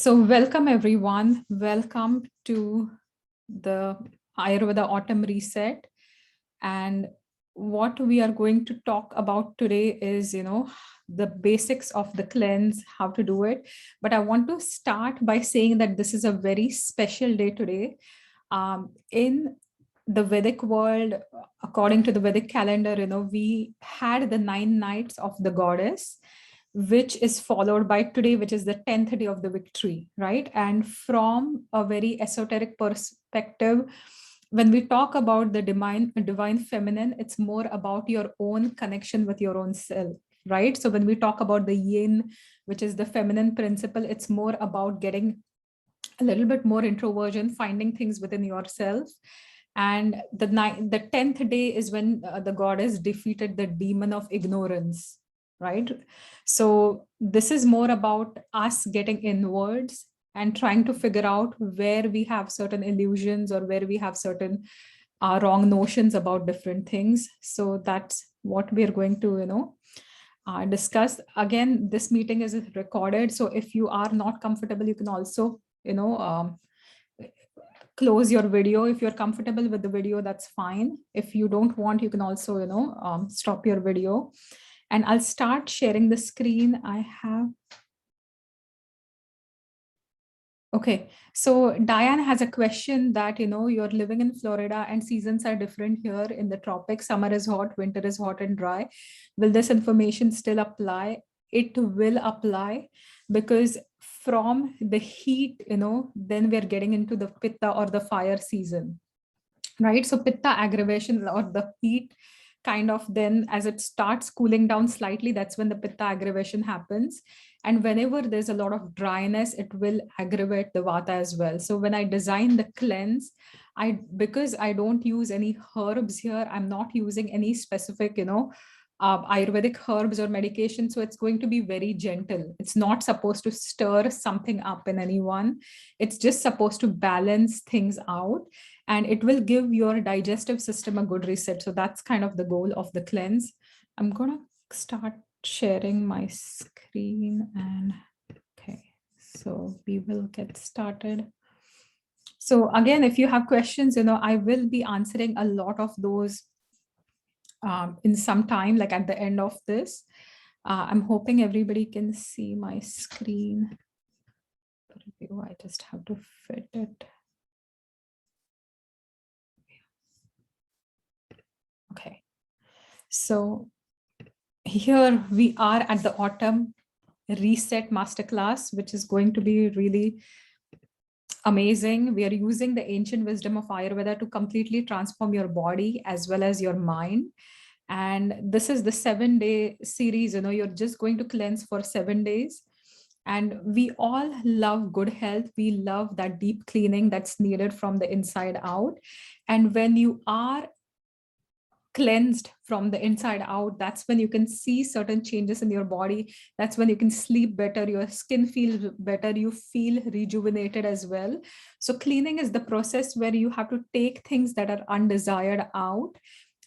So welcome everyone. Welcome to the Ayurveda Autumn Reset. And what we are going to talk about today is, the basics of the cleanse, how to do it. But I want to start by saying that this is a very special day today. In the Vedic world, according to the Vedic calendar, we had the 9 nights of the goddess, which is followed by today, which is the 10th day of the victory, right? And from a very esoteric perspective, when we talk about the divine feminine, it's more about your own connection with your own self, right? So when we talk about the yin, which is the feminine principle, it's more about getting a little bit more introversion, finding things within yourself. And the 10th day is when the goddess defeated the demon of ignorance, right? So this is more about us getting inwards and trying to figure out where we have certain illusions or where we have certain wrong notions about different things. So that's what we're going to, discuss. Again, this meeting is recorded. So if you are not comfortable, you can also, close your video. If you're comfortable with the video, that's fine. If you don't want, you can also, stop your video. And I'll start sharing the screen I have. Okay, so Diane has a question that, you're living in Florida and seasons are different here in the tropics. Summer is hot, winter is hot and dry. Will this information still apply? It will apply, because from the heat, then we're getting into the Pitta or the fire season, right? So Pitta aggravation or the heat kind of, then as it starts cooling down slightly, that's when the Pitta aggravation happens. And whenever there's a lot of dryness, it will aggravate the Vata as well. So when I design the cleanse, because I don't use any herbs here, I'm not using any specific, Ayurvedic herbs or medication. So it's going to be very gentle. It's not supposed to stir something up in anyone. It's just supposed to balance things out, and it will give your digestive system a good reset. So that's kind of the goal of the cleanse. I'm going to start sharing my screen, and okay, so we will get started. So again, if you have questions, I will be answering a lot of those in some time, like at the end of this. I'm hoping everybody can see my screen. I just have to fit it. Okay, so here we are at the Autumn Reset Masterclass, which is going to be really amazing. We are using the ancient wisdom of Ayurveda to completely transform your body as well as your mind. And this is the 7-day series. You're just going to cleanse for 7 days. And we all love good health. We love that deep cleaning that's needed from the inside out. And when you are cleansed from the inside out, that's when you can see certain changes in your body. That's when you can sleep better, your skin feels better, you feel rejuvenated as well. So cleaning is the process where you have to take things that are undesired out,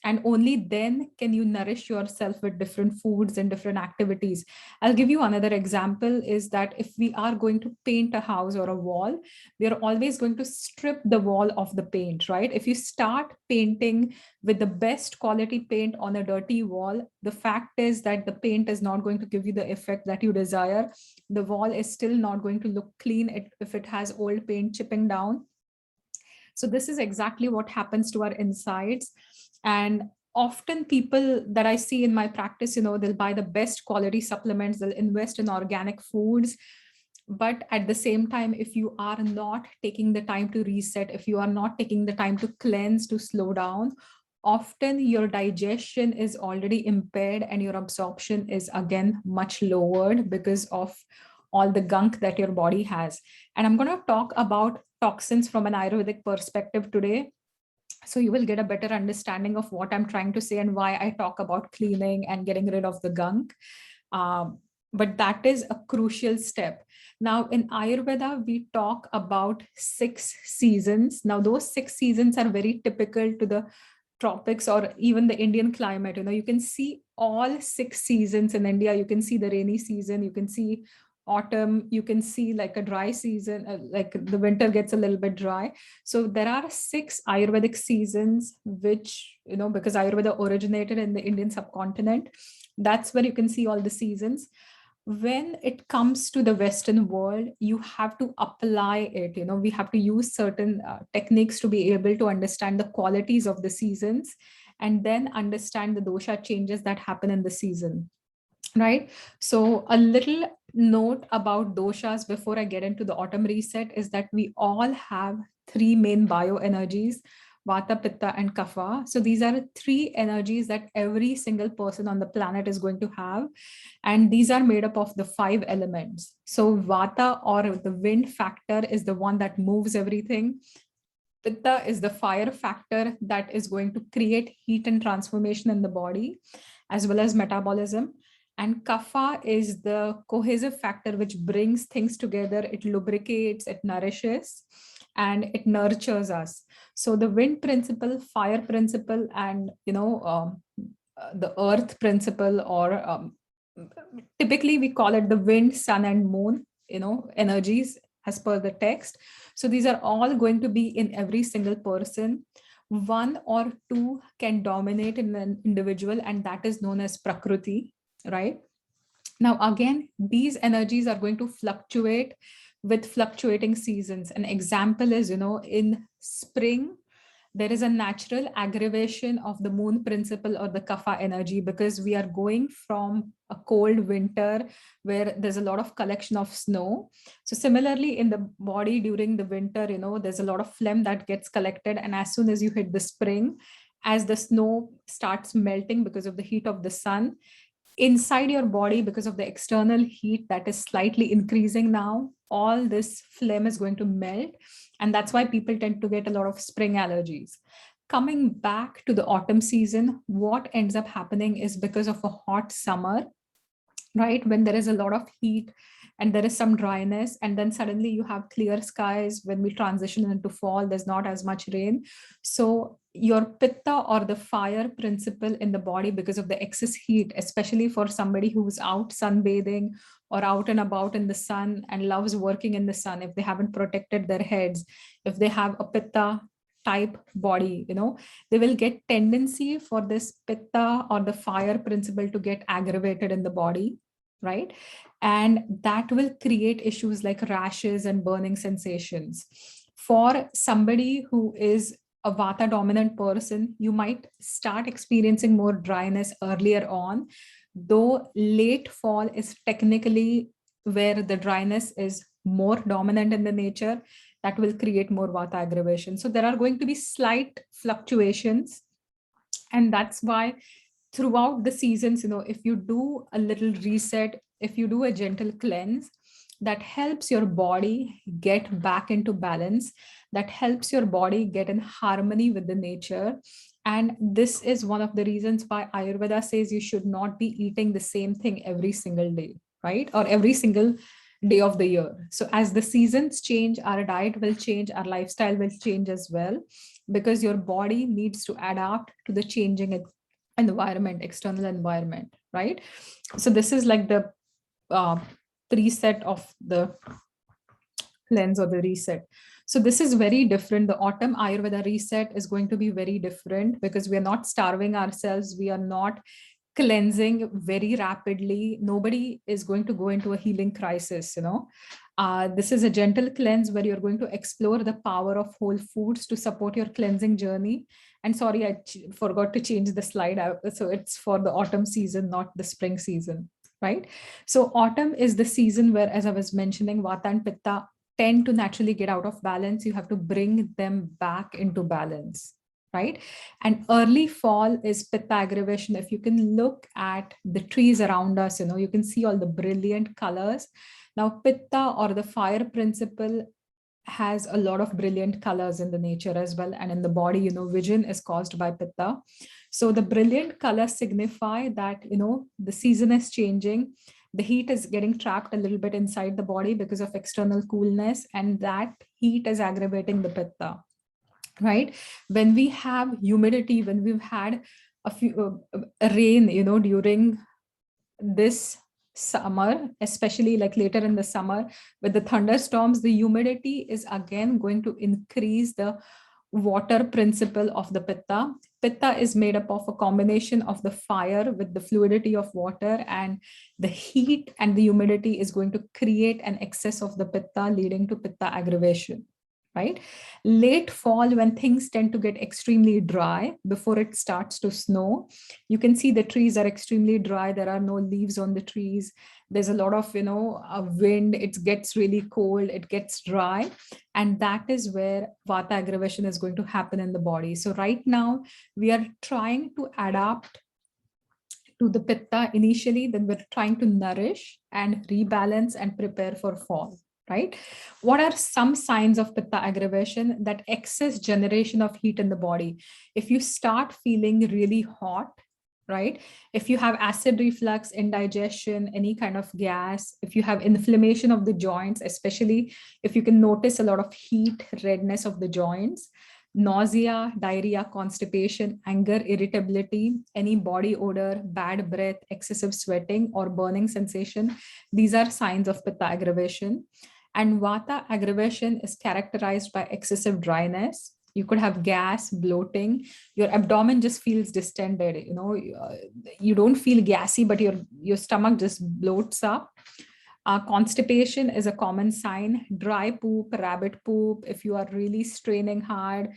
and only then can you nourish yourself with different foods and different activities. I'll give you another example, is that if we are going to paint a house or a wall, we are always going to strip the wall of the paint, right? If you start painting with the best quality paint on a dirty wall, the fact is that the paint is not going to give you the effect that you desire. The wall is still not going to look clean if it has old paint chipping down. So this is exactly what happens to our insides. And often people that I see in my practice, they'll buy the best quality supplements, they'll invest in organic foods. But at the same time, if you are not taking the time to reset, if you are not taking the time to cleanse, to slow down, often your digestion is already impaired and your absorption is again much lowered because of all the gunk that your body has. And I'm going to talk about toxins from an Ayurvedic perspective today. So you will get a better understanding of what I'm trying to say and why I talk about cleaning and getting rid of the gunk. But that is a crucial step. Now in Ayurveda, we talk about 6 seasons. Now those 6 seasons are very typical to the tropics or even the Indian climate. You can see all 6 seasons in India. You can see the rainy season, you can see autumn, you can see like a dry season, like the winter gets a little bit dry. So there are 6 Ayurvedic seasons, which, because Ayurveda originated in the Indian subcontinent, that's where you can see all the seasons. When it comes to the Western world, you have to apply it. We have to use certain techniques to be able to understand the qualities of the seasons and then understand the dosha changes that happen in the season. Right. So a little note about doshas before I get into the autumn reset is that we all have 3 main bioenergies: Vata, Pitta, and Kapha. So these are 3 energies that every single person on the planet is going to have. And these are made up of the 5 elements. So Vata, or the wind factor, is the one that moves everything. Pitta is the fire factor that is going to create heat and transformation in the body, as well as metabolism. And Kapha is the cohesive factor which brings things together. It lubricates, it nourishes, and it nurtures us. So the wind principle, fire principle, and the earth principle, or typically we call it the wind, sun, and moon, energies as per the text. So these are all going to be in every single person. 1 or 2 can dominate in an individual, and that is known as Prakriti, right? Now, again, these energies are going to fluctuate with fluctuating seasons. An example is, in spring, there is a natural aggravation of the moon principle or the kapha energy, because we are going from a cold winter where there's a lot of collection of snow. So similarly in the body during the winter, there's a lot of phlegm that gets collected. And as soon as you hit the spring, as the snow starts melting because of the heat of the sun, inside your body, because of the external heat that is slightly increasing now, all this phlegm is going to melt. And that's why people tend to get a lot of spring allergies. Coming back to the autumn season, what ends up happening is, because of a hot summer, right, when there is a lot of heat and there is some dryness, and then suddenly you have clear skies. When we transition into fall, there's not as much rain. So your pitta, or the fire principle in the body, because of the excess heat, especially for somebody who's out sunbathing or out and about in the sun and loves working in the sun, if they haven't protected their heads, if they have a pitta type body, they will get tendency for this pitta or the fire principle to get aggravated in the body, right? And that will create issues like rashes and burning sensations. For somebody who is a vata dominant person, you might start experiencing more dryness earlier on, though late fall is technically where the dryness is more dominant in the nature. That will create more vata aggravation. So there are going to be slight fluctuations. And that's why throughout the seasons, if you do a little reset, if you do a gentle cleanse, that helps your body get back into balance, that helps your body get in harmony with the nature. And this is one of the reasons why Ayurveda says you should not be eating the same thing every single day, right? Or every single day of the year. So as the seasons change, our diet will change, our lifestyle will change as well, because your body needs to adapt to the changing environment, external environment, right? So this is like the preset of the cleanse or the reset. So this is very different. The autumn Ayurveda reset is going to be very different, because we are not starving ourselves. We are not cleansing very rapidly. Nobody is going to go into a healing crisis, This is a gentle cleanse where you're going to explore the power of whole foods to support your cleansing journey. And sorry, I forgot to change the slide out. So it's for the autumn season, not the spring season, right? So autumn is the season where, as I was mentioning, Vata and Pitta tend to naturally get out of balance. You have to bring them back into balance, right? And early fall is Pitta aggravation. If you can look at the trees around us, you can see all the brilliant colors. Now, Pitta, or the fire principle, has a lot of brilliant colors in the nature as well. And in the body, vision is caused by Pitta. So the brilliant colors signify that, the season is changing. The heat is getting trapped a little bit inside the body because of external coolness, and that heat is aggravating the Pitta, right? When we have humidity, when we've had a few rain, during this summer, especially like later in the summer with the thunderstorms, the humidity is again going to increase the water principle of the pitta. Pitta is made up of a combination of the fire with the fluidity of water, and the heat and the humidity is going to create an excess of the pitta, leading to pitta aggravation. Right? Late fall, when things tend to get extremely dry before it starts to snow, you can see the trees are extremely dry. There are no leaves on the trees. There's a lot of, wind. It gets really cold. It gets dry. And that is where vata aggravation is going to happen in the body. So right now we are trying to adapt to the pitta initially, then we're trying to nourish and rebalance and prepare for fall. Right? What are some signs of pitta aggravation? That excess generation of heat in the body. If you start feeling really hot, right? If you have acid reflux, indigestion, any kind of gas, if you have inflammation of the joints, especially if you can notice a lot of heat, redness of the joints, nausea, diarrhea, constipation, anger, irritability, any body odor, bad breath, excessive sweating or burning sensation, these are signs of pitta aggravation. And vata aggravation is characterized by excessive dryness. You could have gas, bloating, your abdomen just feels distended. You don't feel gassy, but your stomach just bloats up. Constipation is a common sign. Dry poop, rabbit poop, if you are really straining hard,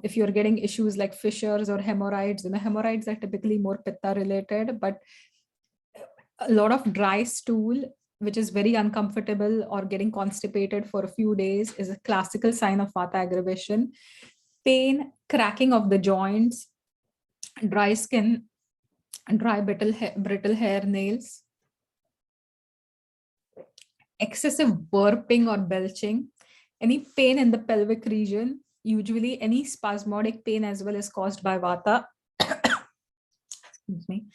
if you're getting issues like fissures or hemorrhoids. Hemorrhoids are typically more pitta related, but a lot of dry stool, which is very uncomfortable, or getting constipated for a few days, is a classical sign of vata aggravation. Pain, cracking of the joints, dry skin, dry brittle hair, nails, excessive burping or belching, any pain in the pelvic region, usually any spasmodic pain as well as caused by vata. Excuse me.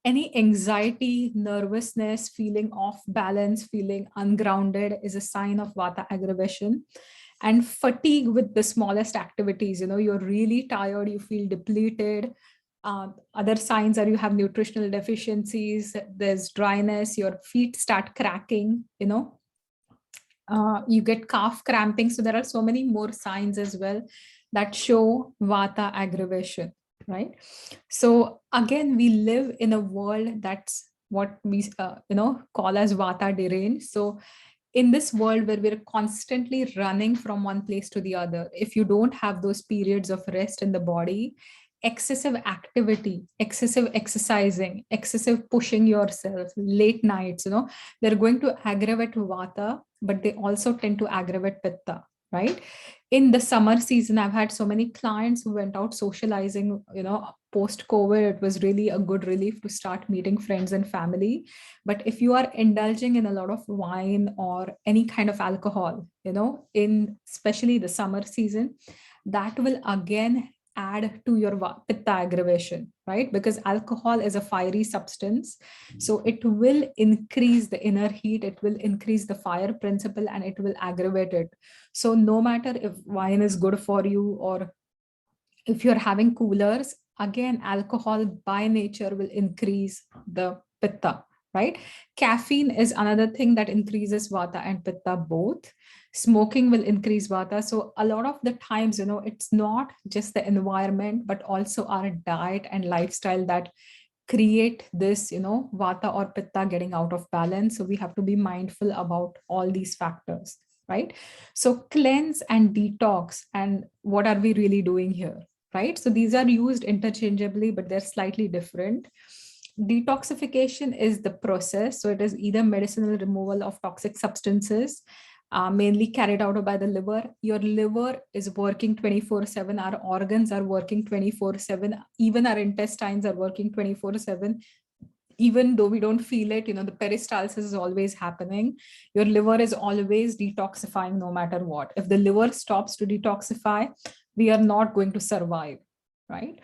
Any anxiety, nervousness, feeling off balance, feeling ungrounded is a sign of vata aggravation. And fatigue with the smallest activities, you're really tired, you feel depleted. Other signs are you have nutritional deficiencies, there's dryness, your feet start cracking, you get calf cramping. So there are so many more signs as well that show vata aggravation, right? So again, we live in a world that's what we call as vata deranged. So in this world where we're constantly running from one place to the other, if you don't have those periods of rest in the body, excessive activity, excessive exercising, excessive pushing yourself, late nights, they're going to aggravate vata, but they also tend to aggravate pitta, right? In the summer season, I've had so many clients who went out socializing, post COVID. It was really a good relief to start meeting friends and family. But if you are indulging in a lot of wine or any kind of alcohol, in especially the summer season, that will again add to your pitta aggravation, right? Because alcohol is a fiery substance. So it will increase the inner heat, it will increase the fire principle, and it will aggravate it. So no matter if wine is good for you or if you're having coolers, again, alcohol by nature will increase the pitta, right? Caffeine is another thing that increases vata and pitta both. Smoking will increase vata. So a lot of the times, it's not just the environment, but also our diet and lifestyle that create this, vata or pitta getting out of balance. So we have to be mindful about all these factors, right? So cleanse and detox, and what are we really doing here, right? So these are used interchangeably, but they're slightly different. Detoxification is the process. So it is either medicinal removal of toxic substances, mainly carried out by the liver. Your liver is working 24/7. Our organs are working 24/7. Even our intestines are working 24/7. Even though we don't feel it, the peristalsis is always happening. Your liver is always detoxifying no matter what. If the liver stops to detoxify, we are not going to survive, right?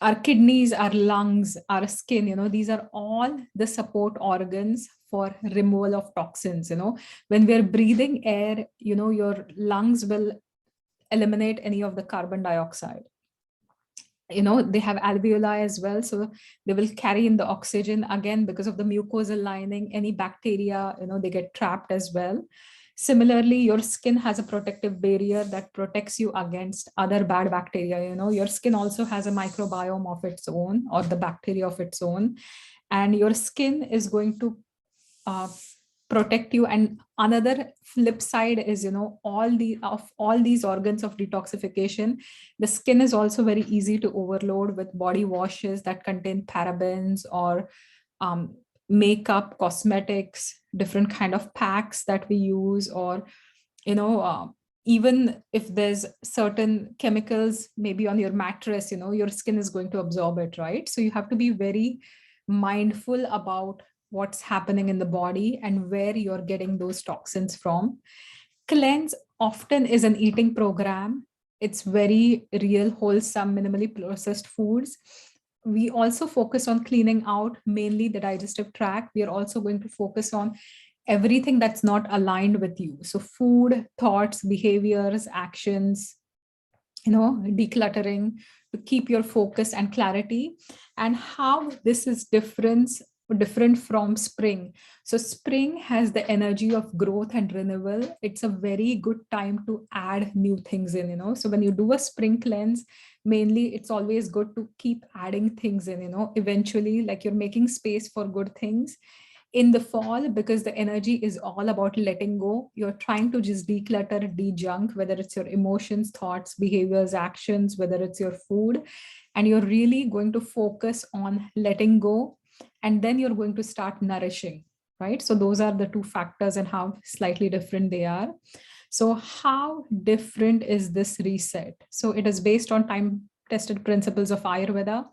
Our kidneys, our lungs, our skin, these are all the support organs for removal of toxins. When we're breathing air, your lungs will eliminate any of the carbon dioxide. They have alveoli as well, so they will carry in the oxygen. Again, because of the mucosal lining, any bacteria, they get trapped as well. Similarly, your skin has a protective barrier that protects you against other bad bacteria. Your skin also has a microbiome of its own, or the bacteria of its own, and your skin is going to uh, protect you. And another flip side is, all these organs of detoxification, the skin is also very easy to overload with body washes that contain parabens, or um, makeup, cosmetics, different kind of packs that we use, or you know uh, even if there's certain chemicals maybe on your mattress, your skin is going to absorb it, right? So you have to be very mindful about what's happening in the body and where you're getting those toxins from. Cleanse often is an eating program. It's very real, wholesome, minimally processed foods. We also focus on cleaning out mainly the digestive tract. We are also going to focus on everything that's not aligned with you. So food, thoughts, behaviors, actions, decluttering to keep your focus and clarity. And how this is different from spring. So spring has the energy of growth and renewal. It's a very good time to add new things in. So when you do a spring cleanse, mainly it's always good to keep adding things in. Eventually, like, you're making space for good things. In the fall, because the energy is all about letting go, you're trying to just declutter, de-junk, whether it's your emotions, thoughts, behaviors, actions, whether it's your food, and you're really going to focus on letting go, and then you're going to start nourishing, right? So those are the two factors and how slightly different they are. So how different is this reset? So it is based on time tested principles of Ayurveda.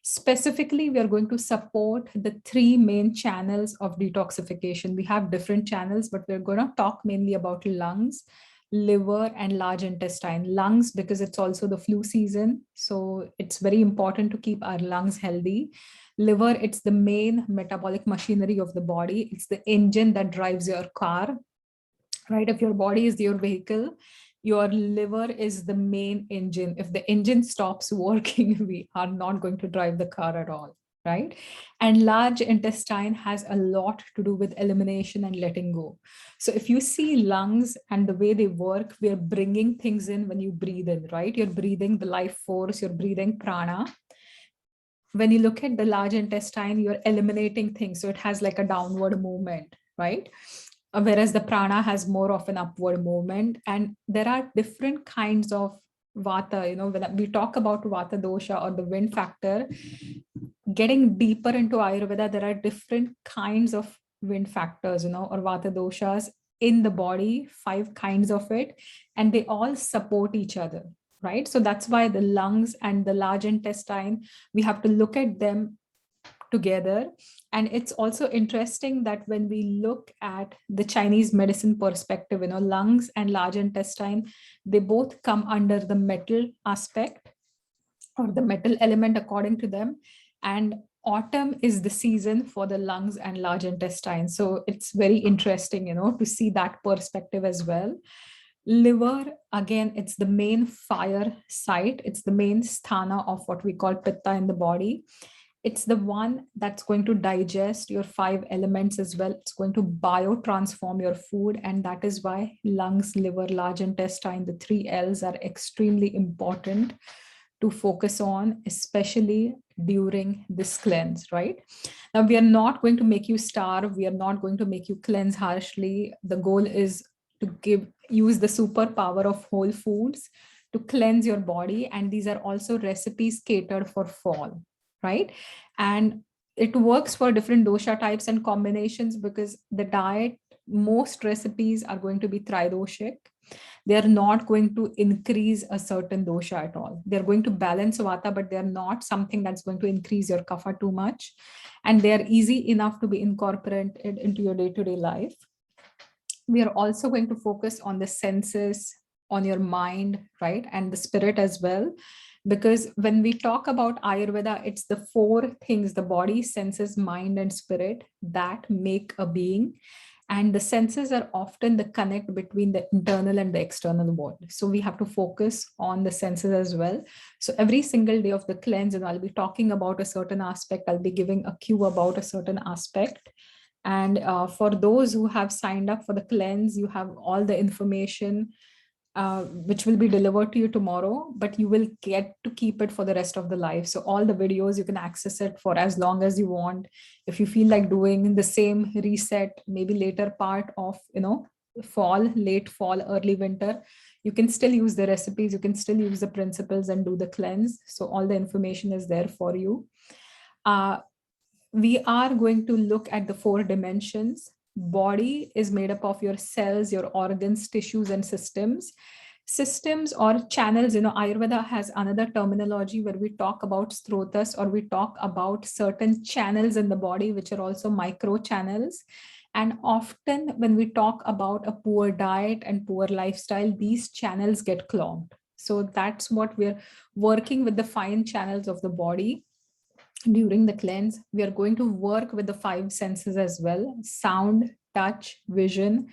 Specifically, we are going to support the three main channels of detoxification. We have different channels, but we're going to talk mainly about lungs, liver, and large intestine. Lungs, because it's also the flu season, so it's very important to keep our lungs healthy. Liver, it's the main metabolic machinery of the body. It's the engine that drives your car, right? If your body is your vehicle, your liver is the main engine. If the engine stops working, we are not going to drive the car at all, right? And large intestine has a lot to do with elimination and letting go. So if you see lungs and the way they work, we are bringing things in when you breathe in, right? You're breathing the life force, you're breathing prana. When you look at the large intestine, you're eliminating things. So it has like a downward movement, right? Whereas the prana has more of an upward movement. And there are different kinds of vata. When we talk about vata dosha or the wind factor, getting deeper into Ayurveda, there are different kinds of wind factors, or vata doshas in the body, 5 kinds of it, and they all support each other, right? So that's why the lungs and the large intestine, we have to look at them together. And it's also interesting that when we look at the Chinese medicine perspective, lungs and large intestine, they both come under the metal aspect or the metal element according to them. And autumn is the season for the lungs and large intestine. So it's very interesting, to see that perspective as well. Liver, again, it's the main fire site. It's the main sthana of what we call pitta in the body. It's the one that's going to digest your 5 elements as well. It's going to biotransform your food. And that is why lungs, liver, large intestine, the 3 L's are extremely important to focus on, especially during this cleanse, right? Now, we are not going to make you starve. We are not going to make you cleanse harshly. The goal is to use the superpower of whole foods to cleanse your body. And these are also recipes catered for fall, right? And it works for different dosha types and combinations, because the diet, most recipes are going to be tridoshic. They are not going to increase a certain dosha at all. They're going to balance vata, but they're not something that's going to increase your kapha too much. And they're easy enough to be incorporated into your day-to-day life. We are also going to focus on the senses, on your mind, right? And the spirit as well. Because when we talk about Ayurveda, it's the 4 things: the body, senses, mind, and spirit, that make a being. And the senses are often the connect between the internal and the external world. So we have to focus on the senses as well. So every single day of the cleanse, and I'll be talking about a certain aspect, I'll be giving a cue about a certain aspect. And for those who have signed up for the cleanse, you have all the information which will be delivered to you tomorrow, but you will get to keep it for the rest of the life. So all the videos, you can access it for as long as you want. If you feel like doing the same reset, maybe later part of, fall, late fall, early winter, you can still use the recipes, you can still use the principles and do the cleanse. So all the information is there for you. We are going to look at the 4 dimensions. Body is made up of your cells, your organs, tissues, and systems. Systems or channels, Ayurveda has another terminology where we talk about strotas, or we talk about certain channels in the body, which are also micro channels. And often when we talk about a poor diet and poor lifestyle, these channels get clogged. So that's what we're working with, the fine channels of the body. During the cleanse, we are going to work with the 5 senses as well: sound, touch, vision,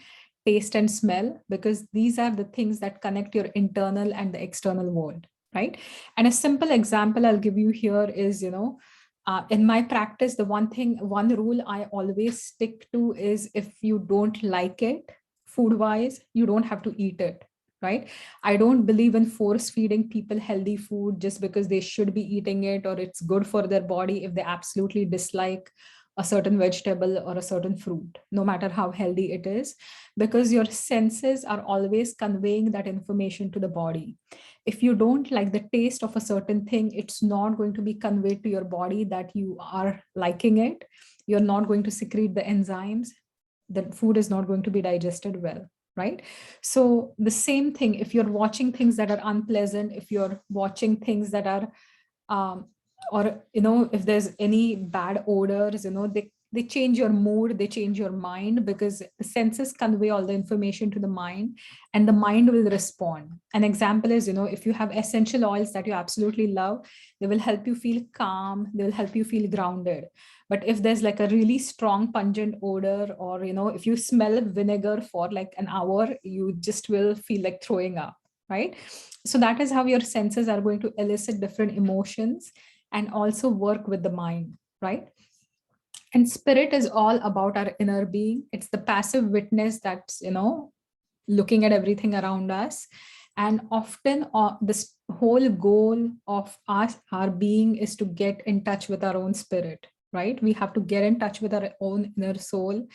taste, and smell, because these are the things that connect your internal and the external world, right? And a simple example I'll give you here is, in my practice, the one rule I always stick to is, if you don't like it food wise, you don't have to eat it, right? I don't believe in force feeding people healthy food just because they should be eating it or it's good for their body if they absolutely dislike a certain vegetable or a certain fruit, no matter how healthy it is, because your senses are always conveying that information to the body. If you don't like the taste of a certain thing, it's not going to be conveyed to your body that you are liking it. You're not going to secrete the enzymes. The food is not going to be digested well, right? So the same thing, if you're watching things that are unpleasant, if you're watching things that are or if there's any bad odors, they change your mood, they change your mind, because the senses convey all the information to the mind, and the mind will respond. An example is, if you have essential oils that you absolutely love, they will help you feel calm, they will help you feel grounded. But if there's like a really strong pungent odor, or if you smell vinegar for like an hour, you just will feel like throwing up, right? So that is how your senses are going to elicit different emotions and also work with the mind, right? And spirit is all about our inner being. It's the passive witness that's, looking at everything around us. And often this whole goal of us, our being, is to get in touch with our own spirit, right? We have to get in touch with our own inner soul.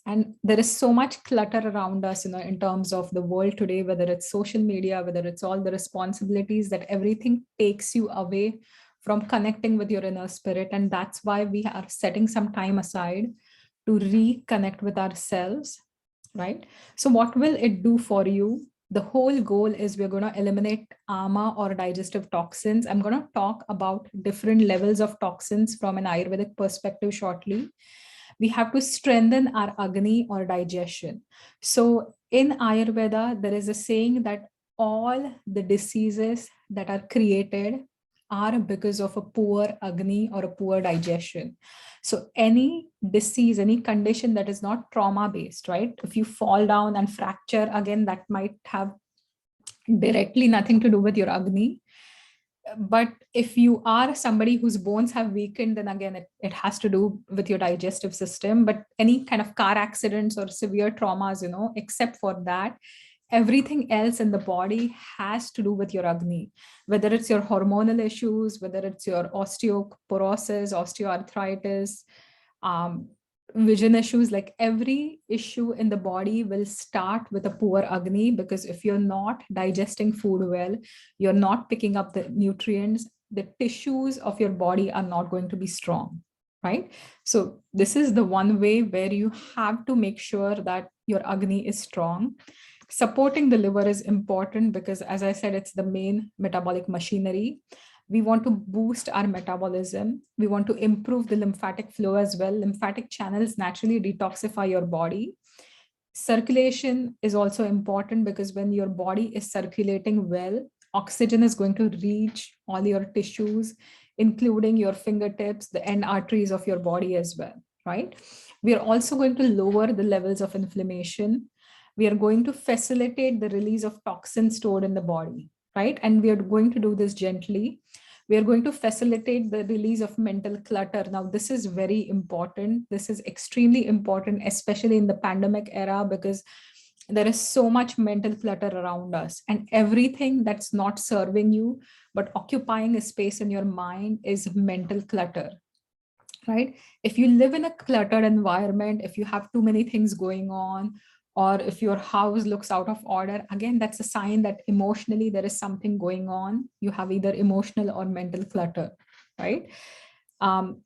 And there is so much clutter around us, in terms of the world today, whether it's social media, whether it's all the responsibilities, that everything takes you away from connecting with your inner spirit. And that's why we are setting some time aside to reconnect with ourselves, right? So what will it do for you? The whole goal is we're going to eliminate ama, or digestive toxins. I'm going to talk about different levels of toxins from an Ayurvedic perspective shortly. We have to strengthen our agni, or digestion. So in Ayurveda, there is a saying that all the diseases that are created are because of a poor agni or a poor digestion. So any disease, any condition that is not trauma based, right? If you fall down and fracture, again, that might have directly nothing to do with your agni. But if you are somebody whose bones have weakened, then again, it has to do with your digestive system. But any kind of car accidents or severe traumas, except for that, everything else in the body has to do with your agni, whether it's your hormonal issues, whether it's your osteoporosis, osteoarthritis, vision issues. Like every issue in the body will start with a poor agni, because if you're not digesting food well, you're not picking up the nutrients, the tissues of your body are not going to be strong, right? So this is the one way where you have to make sure that your agni is strong. Supporting the liver is important because, as I said, it's the main metabolic machinery. We want to boost our metabolism. We want to improve the lymphatic flow as well. Lymphatic channels naturally detoxify your body. Circulation is also important because when your body is circulating well, oxygen is going to reach all your tissues, including your fingertips, the end arteries of your body as well, right? We are also going to lower the levels of inflammation. We are going to facilitate the release of toxins stored in the body, right? And we are going to do this gently. We are going to facilitate the release of mental clutter. Now, this is very important. This is extremely important, especially in the pandemic era, because there is so much mental clutter around us, and everything that's not serving you but occupying a space in your mind is mental clutter, right? If you live in a cluttered environment, if you have too many things going on, or if your house looks out of order, again, that's a sign that emotionally there is something going on. You have either emotional or mental clutter, right? um,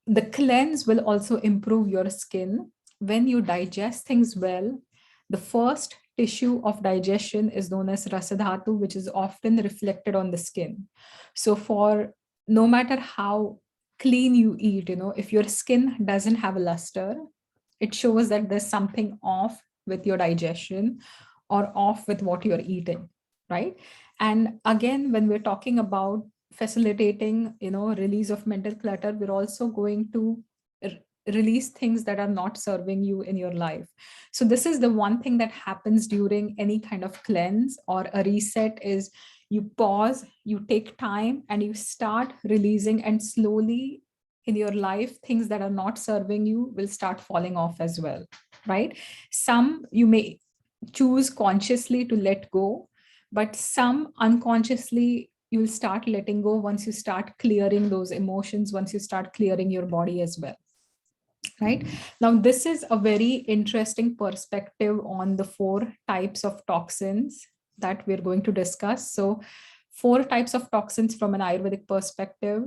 the cleanse will also improve your skin. When you digest things well, the first tissue of digestion is known as rasadhatu, which is often reflected on the skin. So for no matter how clean you eat, if your skin doesn't have a luster, it shows that there's something off with your digestion or off with what you're eating, right? And again, when we're talking about facilitating, release of mental clutter, we're also going to release things that are not serving you in your life. So this is the one thing that happens during any kind of cleanse or a reset is you pause, you take time, and you start releasing, and slowly in your life, things that are not serving you will start falling off as well, right? Some you may choose consciously to let go, but some unconsciously you'll start letting go once you start clearing those emotions, once you start clearing your body as well, right? Now, this is a very interesting perspective on the 4 types of toxins that we're going to discuss. So 4 types of toxins from an Ayurvedic perspective.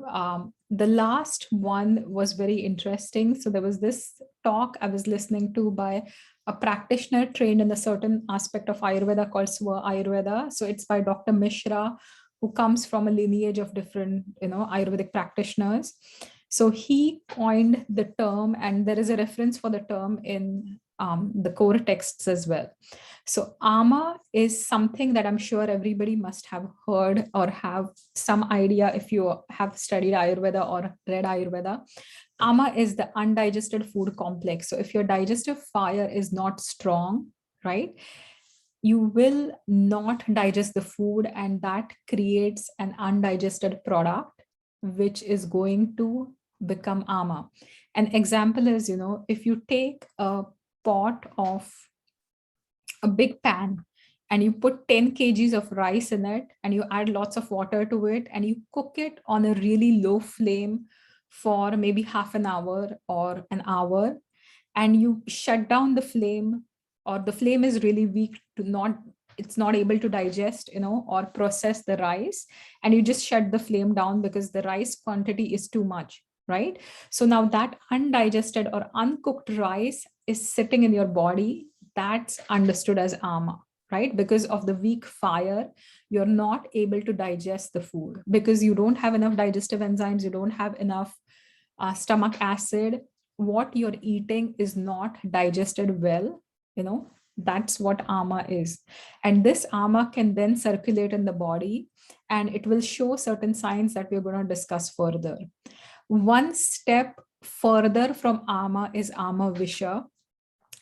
The last one was very interesting. So there was this talk I was listening to by a practitioner trained in a certain aspect of Ayurveda called Swa Ayurveda. So it's by Dr. Mishra, who comes from a lineage of different, Ayurvedic practitioners. So he coined the term, and there is a reference for the term in the core texts as well. So ama is something that I'm sure everybody must have heard or have some idea if you have studied Ayurveda or read Ayurveda. Ama is the undigested food complex. So if your digestive fire is not strong, right, you will not digest the food, and that creates an undigested product, which is going to become ama. An example is, if you take a pot of a big pan and you put 10 kgs of rice in it, and you add lots of water to it, and you cook it on a really low flame for maybe half an hour or an hour, and you shut down the flame, or the flame is really weak to not, it's not able to digest, or process the rice, and you just shut the flame down because the rice quantity is too much, right? So now that undigested or uncooked rice is sitting in your body. That's understood as ama, right? Because of the weak fire, you're not able to digest the food because you don't have enough digestive enzymes, you don't have enough stomach acid. What you're eating is not digested well, that's what ama is. And this ama can then circulate in the body, and it will show certain signs that we're going to discuss further. One step further from ama is ama visha,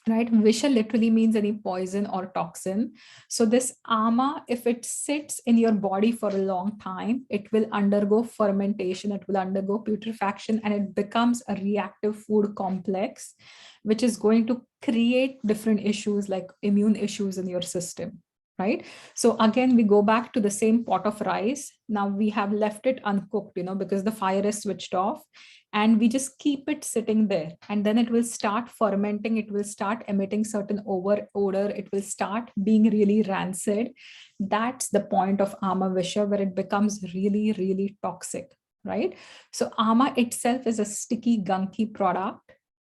right? Visha literally means any poison or toxin. So this ama, if it sits in your body for a long time, it will undergo fermentation, it will undergo putrefaction, and it becomes a reactive food complex, which is going to create different issues like immune issues in your system, right? So again, we go back to the same pot of rice. Now we have left it uncooked, because the fire is switched off, and we just keep it sitting there, and then it will start fermenting, it will start emitting certain odor, it will start being really rancid. That's the point of ama visha, where it becomes really, really toxic, right? So ama itself is a sticky, gunky product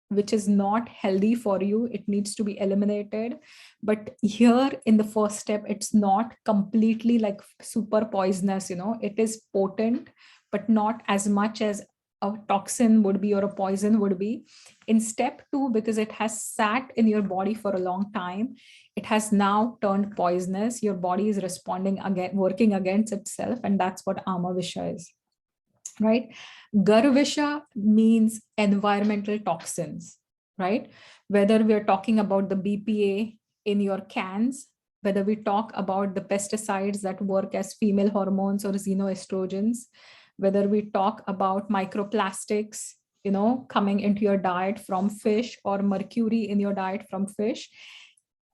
which is not healthy for you. It needs to be eliminated. But here in the first step, it's not completely like super poisonous, it is potent, but not as much as a toxin would be or a poison would be. In step 2, because it has sat in your body for a long time, it has now turned poisonous. Your body is responding again, working against itself, and that's what Amavisha is, right? Garvisha means environmental toxins, right? Whether we're talking about the BPA in your cans, whether we talk about the pesticides that work as female hormones or xenoestrogens, whether we talk about microplastics, coming into your diet from fish, or mercury in your diet from fish,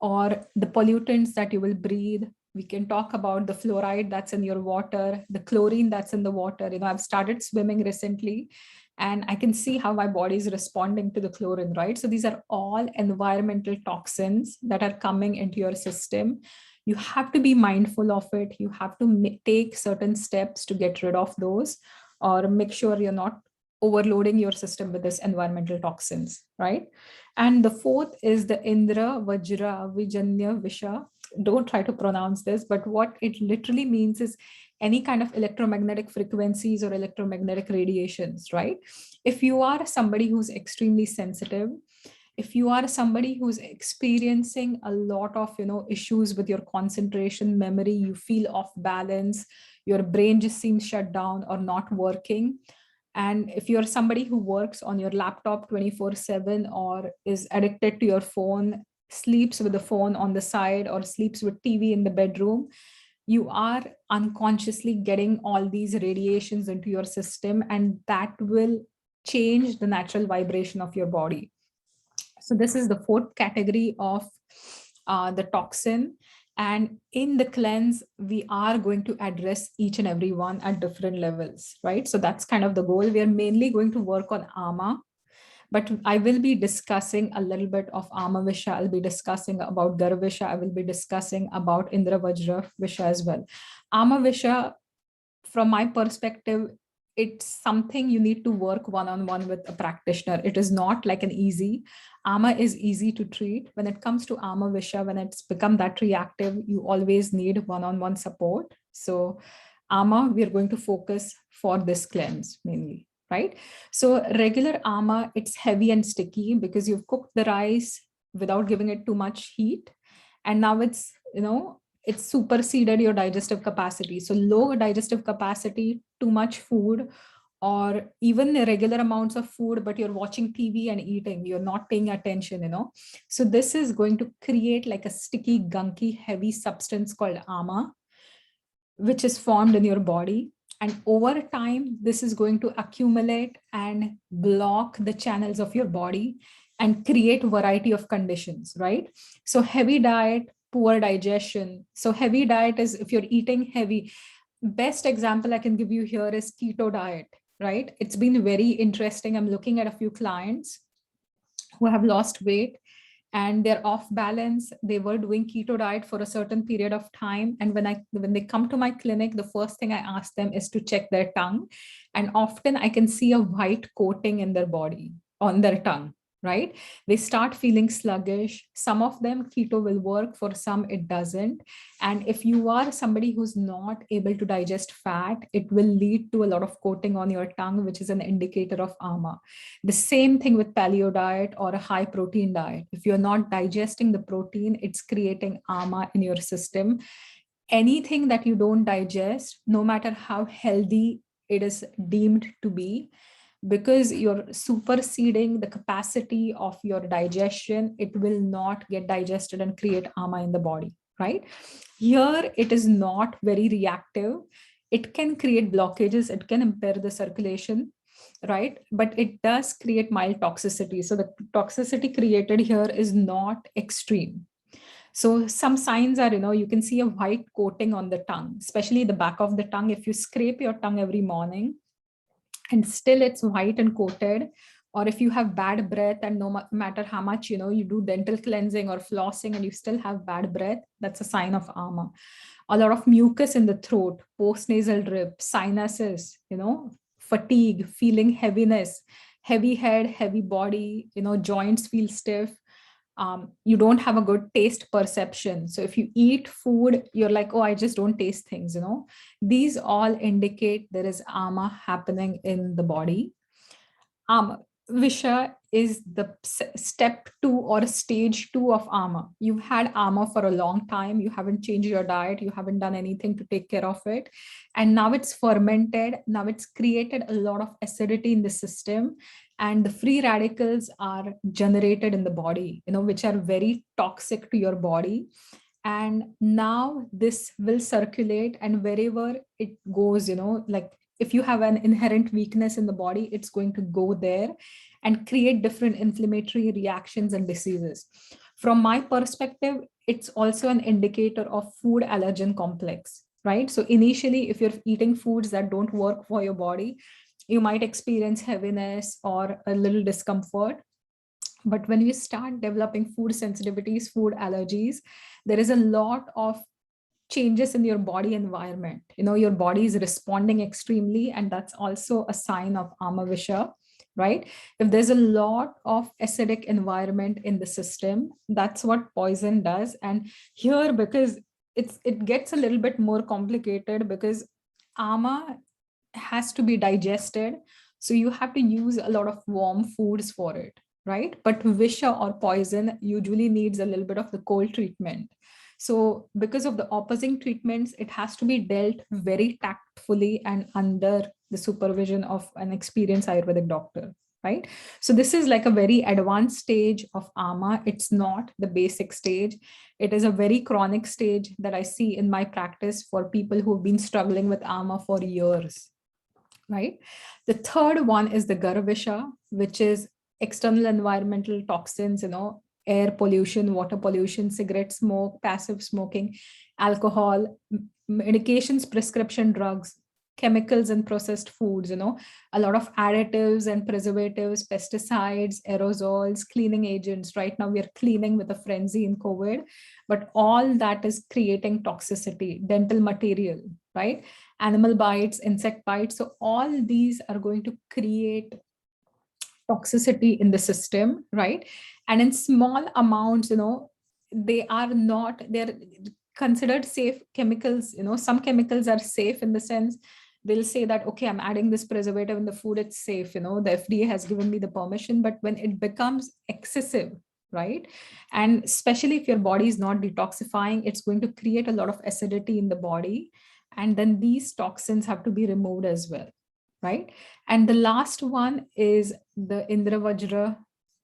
or the pollutants that you will breathe. We can talk about the fluoride that's in your water, the chlorine that's in the water. I've started swimming recently, and I can see how my body is responding to the chlorine, right? So these are all environmental toxins that are coming into your system. You have to be mindful of it. You have to take certain steps to get rid of those, or make sure you're not overloading your system with this environmental toxins, right? And the fourth is the Indra Vajra Vijanya Visha. Don't try to pronounce this, but what it literally means is any kind of electromagnetic frequencies or electromagnetic radiations, right? If you are somebody who's extremely sensitive, if you are somebody who's experiencing a lot of issues with your concentration, memory, you feel off balance, your brain just seems shut down or not working, and if you're somebody who works on your laptop 24/7, or is addicted to your phone, sleeps with the phone on the side, or sleeps with TV in the bedroom, you are unconsciously getting all these radiations into your system, and that will change the natural vibration of your body. So this is the fourth category of the toxin. And in the cleanse, we are going to address each and every one at different levels, right? So that's kind of the goal. We are mainly going to work on Ama, but I will be discussing a little bit of Ama Visha. I'll be discussing about Garvisha. I will be discussing about Indra Vajra Visha as well. Ama Visha, from my perspective, it's something you need to work one-on-one with a practitioner. It is not like an easy. Ama is easy to treat. When it comes to Ama Visha, when it's become that reactive, you always need one-on-one support. So Ama, we're going to focus for this cleanse mainly, right? So regular Ama, it's heavy and sticky because you've cooked the rice without giving it too much heat. And now it's superseded your digestive capacity. So low digestive capacity, too much food, or even irregular amounts of food, but you're watching TV and eating, you're not paying attention. So this is going to create like a sticky, gunky, heavy substance called Ama, which is formed in your body. And over time, this is going to accumulate and block the channels of your body and create a variety of conditions, right? So heavy diet, poor digestion. So heavy diet is if you're eating heavy. Best example I can give you here is keto diet, right? It's been very interesting. I'm looking at a few clients who have lost weight and they're off balance. They were doing keto diet for a certain period of time, and when they come to my clinic, the first thing I ask them is to check their tongue, and often I can see a white coating in their body on their tongue, right? They start feeling sluggish. Some of them keto will work, for some it doesn't. And if you are somebody who's not able to digest fat, it will lead to a lot of coating on your tongue, which is an indicator of Ama. The same thing with paleo diet or a high protein diet. If you're not digesting the protein, it's creating Ama in your system. Anything that you don't digest, no matter how healthy it is deemed to be, because you're superseding the capacity of your digestion, it will not get digested and create Ama in the body, right? Here, it is not very reactive. It can create blockages, it can impair the circulation, right? But it does create mild toxicity. So the toxicity created here is not extreme. So some signs are, you can see a white coating on the tongue, especially the back of the tongue. If you scrape your tongue every morning and still it's white and coated, or if you have bad breath and no matter how much, you do dental cleansing or flossing and you still have bad breath, that's a sign of Ama. A lot of mucus in the throat, post-nasal drip, sinuses, fatigue, feeling heaviness, heavy head, heavy body, joints feel stiff. You don't have a good taste perception. So if you eat food, you're like, oh, I just don't taste things, These all indicate there is Ama happening in the body. Visha is the step 2 or stage 2 of Ama. You've had Ama for a long time. You haven't changed your diet. You haven't done anything to take care of it. And now it's fermented. Now it's created a lot of acidity in the system. and the free radicals are generated in the body, which are very toxic to your body. And now this will circulate, and wherever it goes, like if you have an inherent weakness in the body, it's going to go there and create different inflammatory reactions and diseases. From my perspective, it's also an indicator of food allergen complex, right? So initially, if you're eating foods that don't work for your body, you might experience heaviness or a little discomfort. But when you start developing food sensitivities, food allergies, there is a lot of changes in your body environment. Your body is responding extremely, and that's also a sign of Amavisha, right? If there's a lot of acidic environment in the system, that's what poison does. And here, because it gets a little bit more complicated, because Ama has to be digested. So you have to use a lot of warm foods for it, right? But Visha or poison usually needs a little bit of the cold treatment. So because of the opposing treatments, it has to be dealt very tactfully and under the supervision of an experienced Ayurvedic doctor, right? So this is like a very advanced stage of Ama. It's not the basic stage. It is a very chronic stage that I see in my practice for people who've been struggling with Ama for years, right? The third one is the Garavisha, which is external environmental toxins, air pollution, water pollution, cigarette smoke, passive smoking, alcohol, medications, prescription drugs, chemicals and processed foods, a lot of additives and preservatives, pesticides, aerosols, cleaning agents. Right now we are cleaning with a frenzy in COVID, but all that is creating toxicity, dental material, right? Animal bites, insect bites. So all these are going to create toxicity in the system, right? And in small amounts, they're considered safe chemicals. Some chemicals are safe in the sense they'll say that, okay, I'm adding this preservative in the food, it's safe. The FDA has given me the permission. But when it becomes excessive, right? And especially if your body is not detoxifying, it's going to create a lot of acidity in the body. And then these toxins have to be removed as well, right? And the last one is the Indra Vajra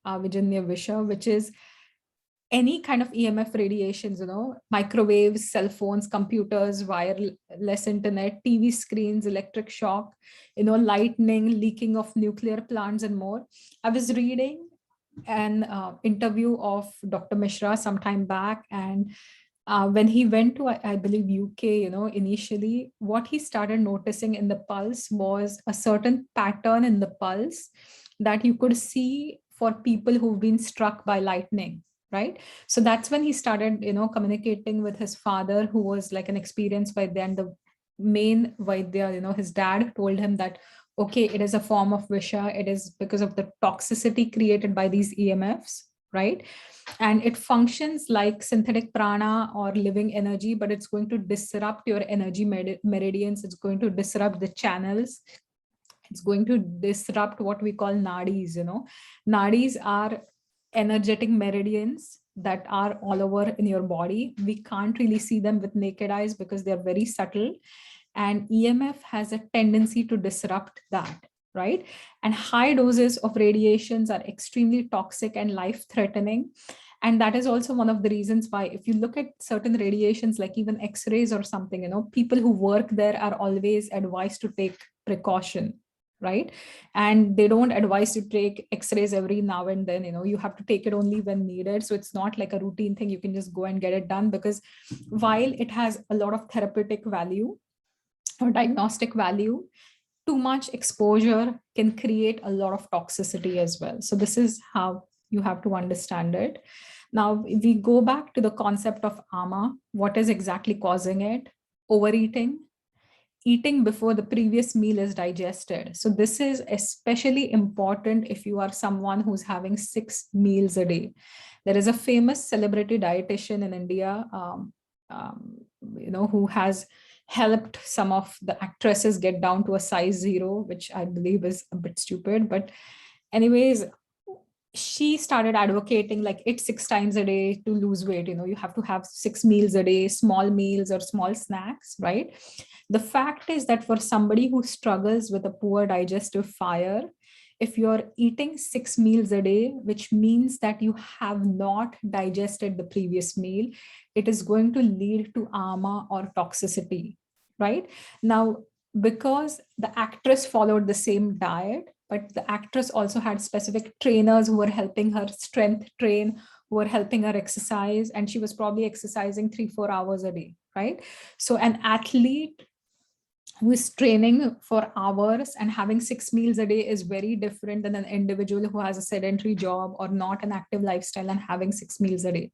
Vijanya Visha, which is any kind of EMF radiations, microwaves, cell phones, computers, wireless internet, TV screens, electric shock, lightning, leaking of nuclear plants, and more. I was reading an interview of Dr. Mishra some time back, and when he went to, I believe, UK, initially, what he started noticing in the pulse was a certain pattern in the pulse that you could see for people who've been struck by lightning, right? So that's when he started, communicating with his father, who was like an experienced Vaidya, and the main Vaidya, his dad told him that, okay, it is a form of Visha. It is because of the toxicity created by these EMFs, right? And it functions like synthetic prana or living energy, but it's going to disrupt your energy meridians. It's going to disrupt the channels. It's going to disrupt what we call nadis. Nadis are energetic meridians that are all over in your body. We can't really see them with naked eyes because they're very subtle, and EMF has a tendency to disrupt that, right? And high doses of radiations are extremely toxic and life-threatening. And that is also one of the reasons why, if you look at certain radiations, like even X-rays or something, people who work there are always advised to take precaution, right? And they don't advise you to take X-rays every now and then. You have to take it only when needed. So it's not like a routine thing. You can just go and get it done, because while it has a lot of therapeutic value or diagnostic value, too much exposure can create a lot of toxicity as well. So this is how you have to understand it. Now, if we go back to the concept of Ama, what is exactly causing it? Overeating, eating before the previous meal is digested. So this is especially important if you are someone who's having 6 meals a day. There is a famous celebrity dietitian in India, who has helped some of the actresses get down to a size 0, which I believe is a bit stupid. But anyways, she started advocating like eat 6 times a day to lose weight. You have to have 6 meals a day, small meals or small snacks, right? The fact is that for somebody who struggles with a poor digestive fire, If you're eating 6 meals a day, which means that you have not digested the previous meal, it is going to lead to ama or toxicity, right? Now, because the actress followed the same diet, but the actress also had specific trainers who were helping her strength train, who were helping her exercise, and she was probably exercising 3-4 hours a day, right? So an athlete who is training for hours and having 6 meals a day is very different than an individual who has a sedentary job or not an active lifestyle and having 6 meals a day.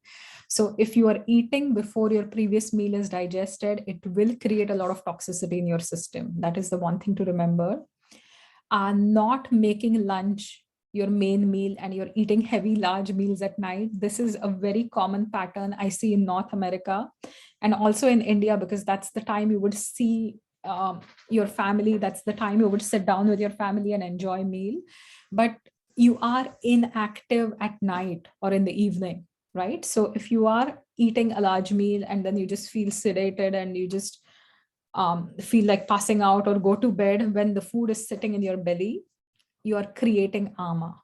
So if you are eating before your previous meal is digested, it will create a lot of toxicity in your system. That is the one thing to remember. Not making lunch your main meal and you're eating heavy, large meals at night. This is a very common pattern I see in North America and also in India, because that's the time you would see your family. That's the time you would sit down with your family and enjoy meal. But you are inactive at night or in the evening, right? So if you are eating a large meal and then you just feel sedated and you just feel like passing out or go to bed when the food is sitting in your belly, you are creating ama,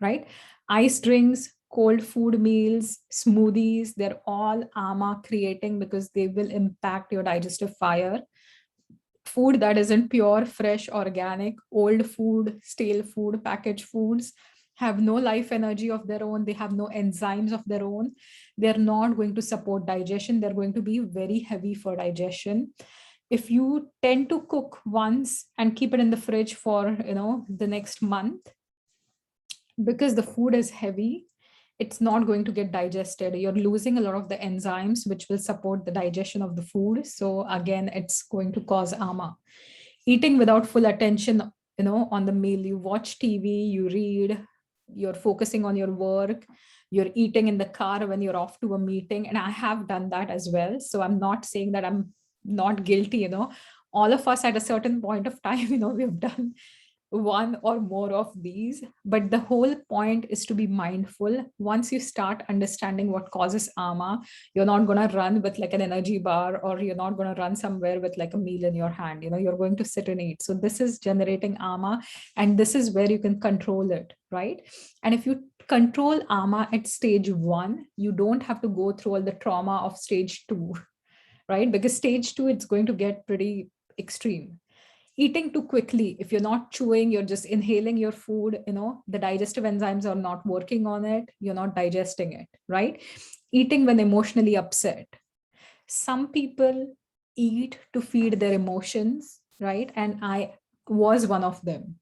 right? Ice drinks, cold food meals, smoothies, they're all ama creating because they will impact your digestive fire. Food that isn't pure, fresh, organic, old food, stale food, packaged foods have no life energy of their own. They have no enzymes of their own. They're not going to support digestion. They're going to be very heavy for digestion. If you tend to cook once and keep it in the fridge for, the next month, because the food is heavy, it's not going to get digested. You're losing a lot of the enzymes which will support the digestion of the food. So again, it's going to cause ama. Eating without full attention, on the meal. You watch TV, you read, you're focusing on your work, you're eating in the car when you're off to a meeting. And I have done that as well. So I'm not saying that I'm not guilty. All of us at a certain point of time, we've done one or more of these, but the whole point is to be mindful. Once you start understanding what causes ama, you're not going to run with like an energy bar, or you're not going to run somewhere with like a meal in your hand. You're going to sit and eat. So this is generating ama, and this is where you can control it, right? And if you control ama at stage 1, you don't have to go through all the trauma of stage 2, right? Because stage 2, it's going to get pretty extreme. Eating too quickly, if you're not chewing, you're just inhaling your food, the digestive enzymes are not working on it, you're not digesting it, right? Eating when emotionally upset. Some people eat to feed their emotions, right? And I was one of them.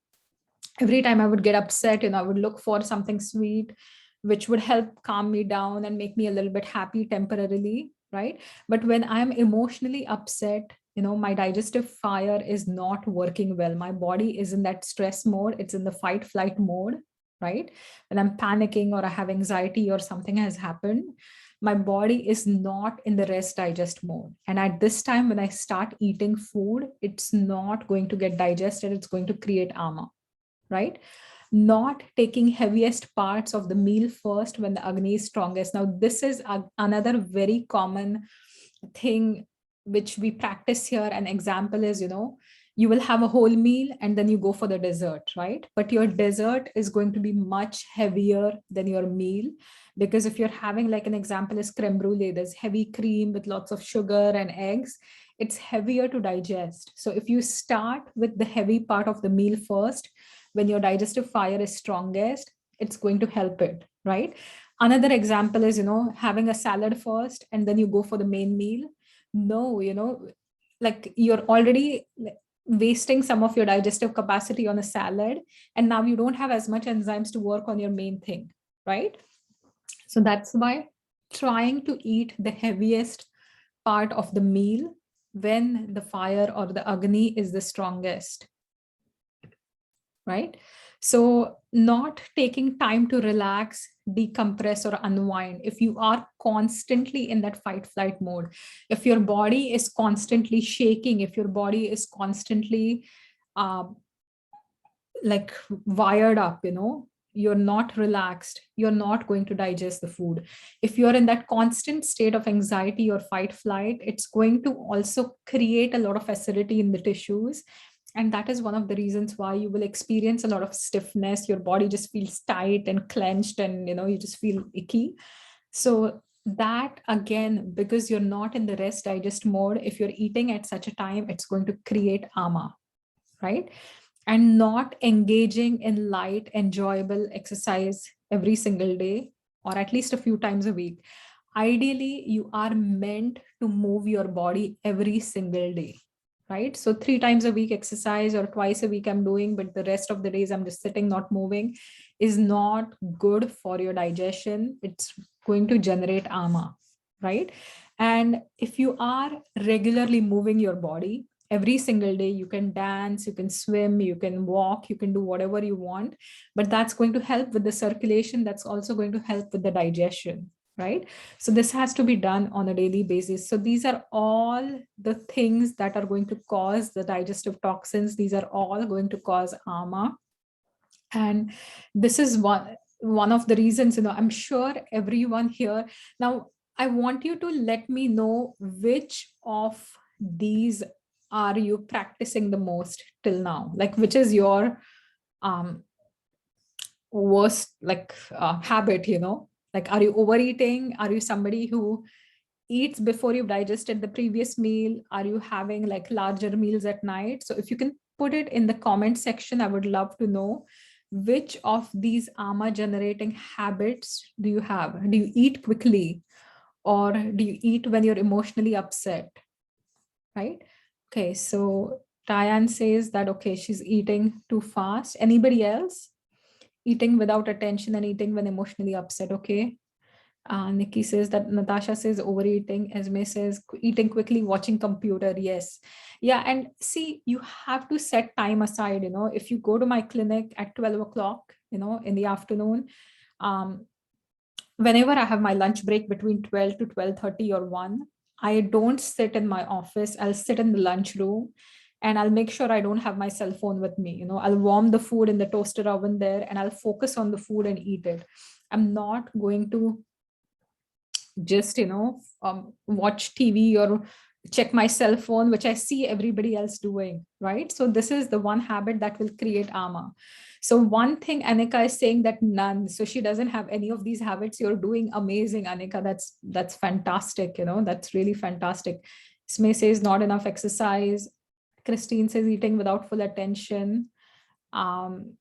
Every time I would get upset, I would look for something sweet which would help calm me down and make me a little bit happy temporarily, right? But when I'm emotionally upset, my digestive fire is not working well. My body is in that stress mode. It's in the fight flight mode, right? When I'm panicking or I have anxiety or something has happened, my body is not in the rest digest mode. And at this time, when I start eating food, it's not going to get digested. It's going to create ama, right? Not taking heaviest parts of the meal first when the agni is strongest. Now, this is another very common thing which we practice here. An example is, you will have a whole meal and then you go for the dessert, right? But your dessert is going to be much heavier than your meal, because if you're having, like an example is creme brulee, there's heavy cream with lots of sugar and eggs. It's heavier to digest. So if you start with the heavy part of the meal first, when your digestive fire is strongest, it's going to help it, right? Another example is, having a salad first and then you go for the main meal. No, like you're already wasting some of your digestive capacity on a salad, and now you don't have as much enzymes to work on your main thing, right? So that's why trying to eat the heaviest part of the meal when the fire or the agni is the strongest, right? So not taking time to relax, decompress, or unwind. If you are constantly in that fight flight mode, if your body is constantly shaking, if your body is constantly uh, like wired up, you're not relaxed, you're not going to digest the food. If you're in that constant state of anxiety or fight flight, it's going to also create a lot of acidity in the tissues, And that is one of the reasons why you will experience a lot of stiffness. Your body just feels tight and clenched, and you just feel icky. So that again, because you're not in the rest digest mode, if you're eating at such a time, it's going to create ama, right? And not engaging in light, enjoyable exercise every single day, or at least a few times a week. Ideally, you are meant to move your body every single day, right? So 3 times a week exercise, or twice a week I'm doing, but the rest of the days I'm just sitting, not moving, is not good for your digestion. It's going to generate ama, right? And if you are regularly moving your body every single day, you can dance, you can swim, you can walk, you can do whatever you want, but that's going to help with the circulation. That's also going to help with the digestion, right? So this has to be done on a daily basis. So these are all the things that are going to cause the digestive toxins. These are all going to cause ama. And this is one of the reasons, I'm sure everyone here now, I want you to let me know which of these are you practicing the most till now, like which is your um worst habit, like, are you overeating? Are you somebody who eats before you've digested the previous meal? Are you having like larger meals at night? So if you can put it in the comment section, I would love to know which of these ama generating habits do you have. Do you eat quickly, or do you eat when you're emotionally upset, right? Okay, so Diane says that, okay, she's eating too fast. Anybody else? Eating without attention and eating when emotionally upset. Okay. Nikki says that, Natasha says overeating. Esme says eating quickly, watching computer. Yes. Yeah. And see, you have to set time aside. If you go to my clinic at 12 o'clock, in the afternoon, um, whenever I have my lunch break between 12 to 12:30 or 1, I don't sit in my office. I'll sit in the lunchroom, and I'll make sure I don't have my cell phone with me. I'll warm the food in the toaster oven there, and I'll focus on the food and eat it. I'm not going to just watch TV or check my cell phone, which I see everybody else doing, right? So this is the one habit that will create ama. So one thing Anika is saying that none, so she doesn't have any of these habits. You're doing amazing, Anika. That's fantastic. That's really fantastic. Smay says not enough exercise. Christine says eating without full attention. um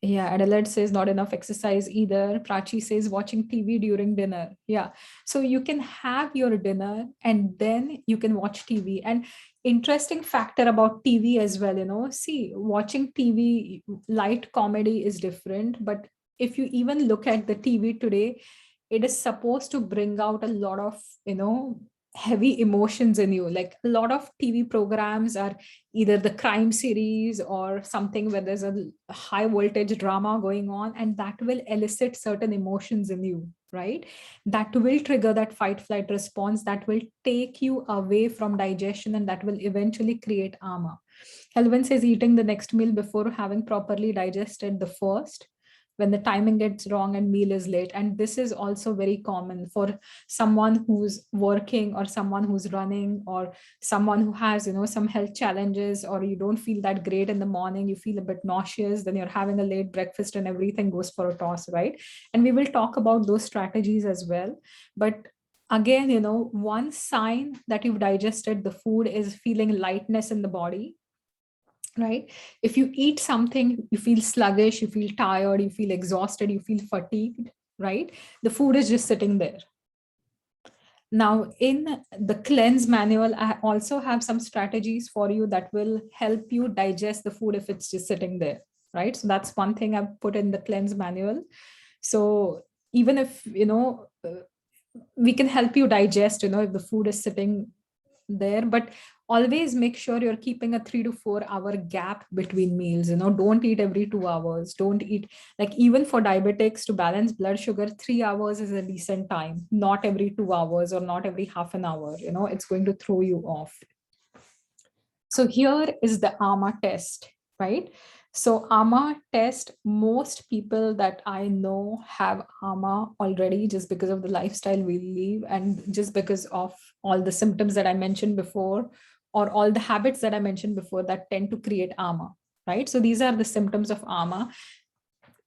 yeah, Adelaide says not enough exercise either. Prachi says watching TV during dinner. Yeah. So you can have your dinner and then you can watch TV. And interesting factor about TV as well, see, watching TV, light comedy is different. But if you even look at the TV today, it is supposed to bring out a lot of, heavy emotions in you. Like a lot of TV programs are either the crime series or something where there's a high voltage drama going on, and that will elicit certain emotions in you, right? That will trigger that fight flight response, that will take you away from digestion, and that will eventually create ama. Helvin says eating the next meal before having properly digested the first, when the timing gets wrong and meal is late. And this is also very common for someone who's working, or someone who's running, or someone who has, some health challenges, or you don't feel that great in the morning, you feel a bit nauseous, then you're having a late breakfast and everything goes for a toss, right? And we will talk about those strategies as well. But again, one sign that you've digested the food is feeling lightness in the body, right? If you eat something, you feel sluggish, you feel tired, you feel exhausted, you feel fatigued, right? The food is just sitting there. Now, in the cleanse manual, I also have some strategies for you that will help you digest the food if it's just sitting there, right? So that's one thing I've put in the cleanse manual. So even if, we can help you digest, if the food is sitting there, but always make sure you're keeping a 3 to 4 hour gap between meals. Don't eat every 2 hours. Don't eat, like, even for diabetics, to balance blood sugar, 3 hours is a decent time, not every 2 hours or not every half an hour. It's going to throw you off. So here is the ama test, right? So ama test, most people that I know have ama already, just because of the lifestyle we live and just because of all the symptoms that I mentioned before, or all the habits that I mentioned before that tend to create ama, right? So these are the symptoms of ama.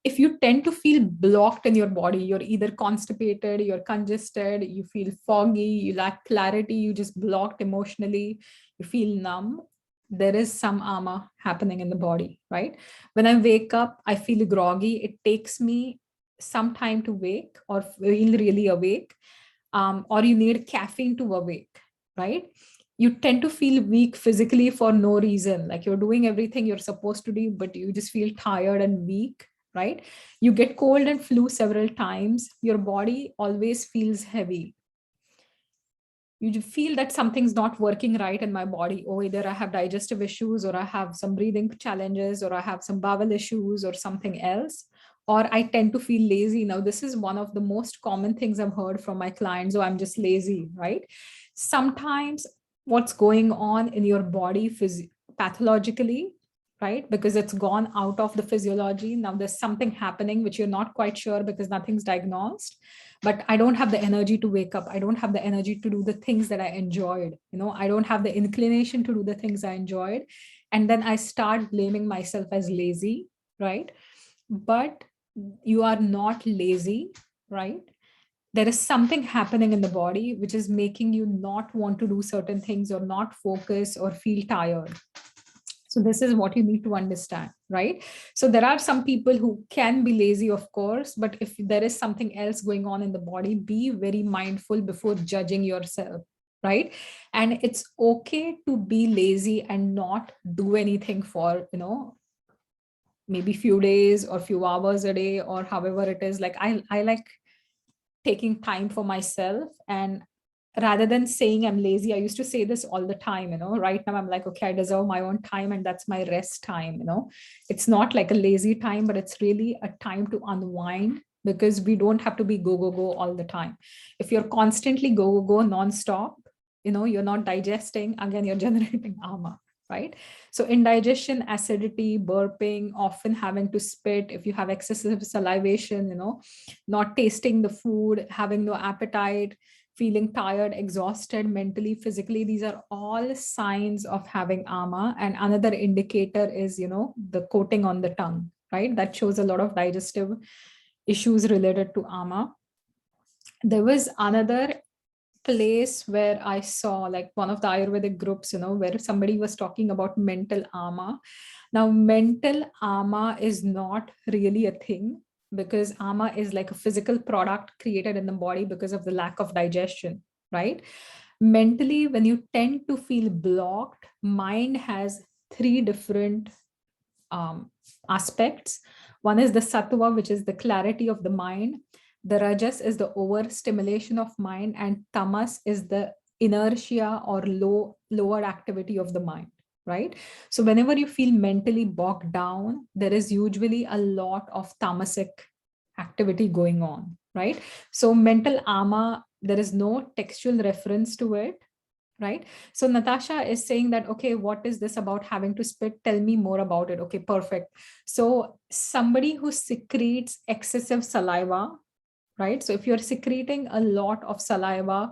If you tend to feel blocked in your body, you're either constipated, you're congested, you feel foggy, you lack clarity, you just blocked emotionally, you feel numb, there is some ama happening in the body, right? When I wake up, I feel groggy. It takes me some time to wake or feel really awake, or you need caffeine to awake, right? You tend to feel weak physically for no reason, like you're doing everything you're supposed to do, but you just feel tired and weak, right? You get cold and flu several times. Your body always feels heavy. You feel that something's not working right in my body. Oh, either I have digestive issues, or I have some breathing challenges, or I have some bowel issues, or something else. Or I tend to feel lazy. Now, this is one of the most common things I've heard from my clients. Oh, I'm just lazy, right? Sometimes what's going on in your body pathologically, right? Because it's gone out of the physiology. Now there's something happening which you're not quite sure because nothing's diagnosed. But I don't have the energy to wake up. I don't have the energy to do the things that I enjoyed. I don't have the inclination to do the things I enjoyed. And then I start blaming myself as lazy, right? But you are not lazy, right? There is something happening in the body which is making you not want to do certain things, or not focus, or feel tired. So this is what you need to understand, right? So there are some people who can be lazy, of course, but if there is something else going on in the body, be very mindful before judging yourself, right? And it's okay to be lazy and not do anything for, maybe few days or few hours a day, or however it is. Like I like taking time for myself, and rather than saying I'm lazy, I used to say this all the time, right now I'm like, okay, I deserve my own time, and that's my rest time. It's not like a lazy time, but it's really a time to unwind, because we don't have to be go go go all the time. If you're constantly go go go nonstop, you're not digesting, again you're generating ama, right? So indigestion, acidity, burping, often having to spit, if you have excessive salivation, not tasting the food, having no appetite, feeling tired, exhausted mentally, physically, these are all signs of having ama. And another indicator is, the coating on the tongue, right? That shows a lot of digestive issues related to ama. There was another place where I saw, like, one of the Ayurvedic groups, where somebody was talking about mental ama. Now, mental ama is not really a thing, because ama is like a physical product created in the body because of the lack of digestion, right? Mentally, when you tend to feel blocked, mind has three different aspects. One is the sattva, which is the clarity of the mind. The rajas is the overstimulation of mind, and tamas is the inertia or lower activity of the mind, right? So whenever you feel mentally bogged down, there is usually a lot of tamasic activity going on, right? So mental ama, there is no textual reference to it, right? So Natasha is saying that, okay, what is this about having to spit? Tell me more about it. Okay, perfect. So somebody who secretes excessive saliva, right? So if you're secreting a lot of saliva,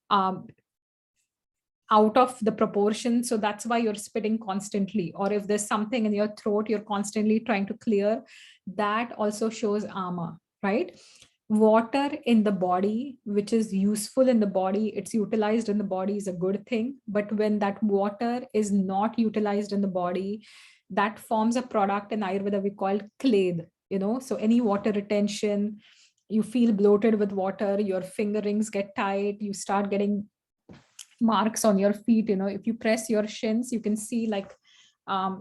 um, out of the proportion, so that's why you're spitting constantly. Or if there's something in your throat you're constantly trying to clear, that also shows ama, right? Water in the body, which is useful in the body, it's utilized in the body, is a good thing. But when that water is not utilized in the body, that forms a product in Ayurveda we call kledh. So any water retention, you feel bloated with water, your finger rings get tight, you start getting marks on your feet. If you press your shins, you can see like a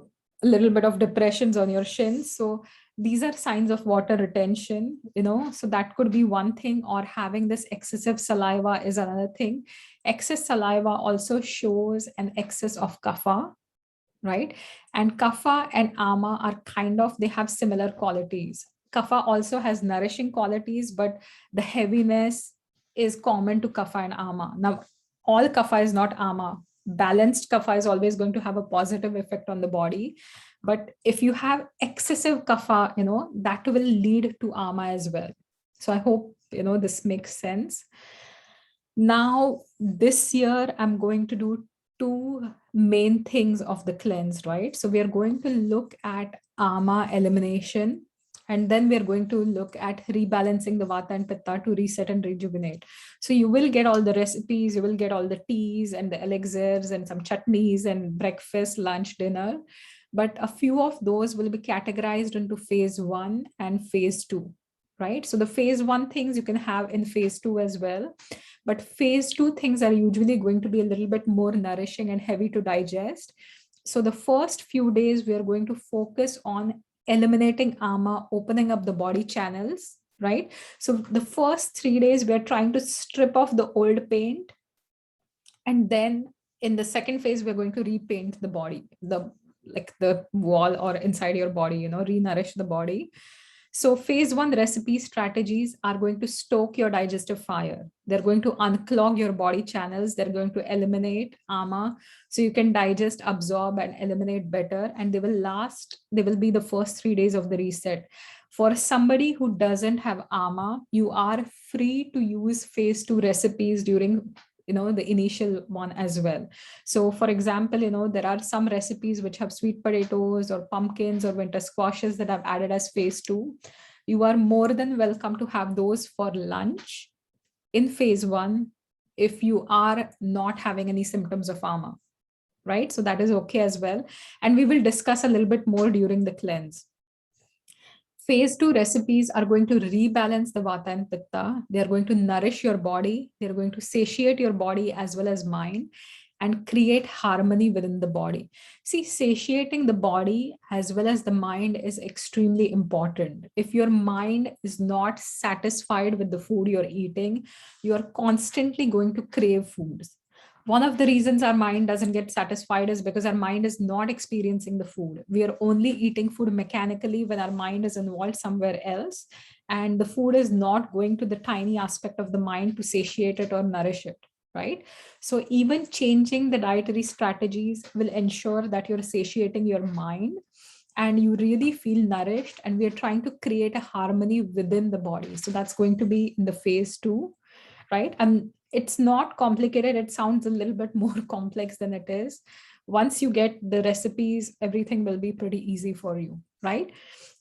little bit of depressions on your shins. So these are signs of water retention. So that could be one thing. Or having this excessive saliva is another thing. Excess saliva also shows an excess of kapha, right? And kapha and ama are they have similar qualities. Kapha also has nourishing qualities, but the heaviness is common to kapha and ama. Now, all kapha is not ama. Balanced kapha is always going to have a positive effect on the body. But if you have excessive kapha, that will lead to ama as well. So I hope, this makes sense. Now, this year, I'm going to do two main things of the cleanse, right? So we are going to look at ama elimination, and then we are going to look at rebalancing the vata and pitta to reset and rejuvenate. So you will get all the recipes, you will get all the teas and the elixirs and some chutneys and breakfast, lunch, dinner. But a few of those will be categorized into phase 1 and phase 2, right? So the phase 1 things you can have in phase 2 as well. But phase 2 things are usually going to be a little bit more nourishing and heavy to digest. So the first few days, we are going to focus on eliminating ama, opening up the body channels, right? So the first 3 days, we are trying to strip off the old paint. And then in the second phase, we're going to repaint the body, the wall or inside your body, re-nourish the body. So phase 1 recipe strategies are going to stoke your digestive fire. They're going to unclog your body channels. They're going to eliminate ama so you can digest, absorb, and eliminate better. And they will be the first 3 days of the reset. For somebody who doesn't have ama, you are free to use phase 2 recipes during the initial one as well. So for example, there are some recipes which have sweet potatoes or pumpkins or winter squashes that I've added as phase 2. You are more than welcome to have those for lunch in phase 1 if you are not having any symptoms of ama, right? So that is okay as well. And we will discuss a little bit more during the cleanse. Phase 2 recipes are going to rebalance the vata and pitta. They are going to nourish your body. They're going to satiate your body as well as mind and create harmony within the body. See, satiating the body as well as the mind is extremely important. If your mind is not satisfied with the food you're eating, you are constantly going to crave foods. One of the reasons our mind doesn't get satisfied is because our mind is not experiencing the food. We are only eating food mechanically when our mind is involved somewhere else. And the food is not going to the tiny aspect of the mind to satiate it or nourish it, right? So even changing the dietary strategies will ensure that you're satiating your mind and you really feel nourished. And we are trying to create a harmony within the body. So that's going to be in the phase 2, right? And it's not complicated. It sounds a little bit more complex than it is. Once you get the recipes, everything will be pretty easy for you, right?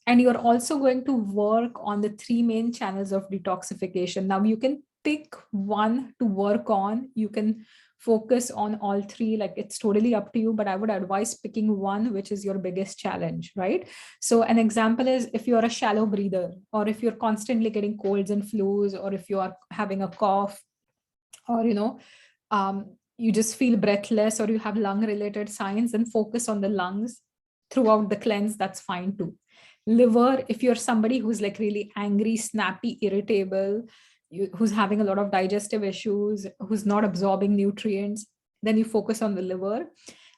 And you're also going to work on the 3 main channels of detoxification. Now you can pick one to work on. You can focus on all 3, like it's totally up to you, but I would advise picking one which is your biggest challenge, right? So an example is if you're a shallow breather, or if you're constantly getting colds and flus, or if you are having a cough, or you just feel breathless, or you have lung related signs, then focus on the lungs throughout the cleanse. That's fine too. Liver, if you're somebody who's like really angry, snappy, irritable, who's having a lot of digestive issues, who's not absorbing nutrients, then you focus on the liver.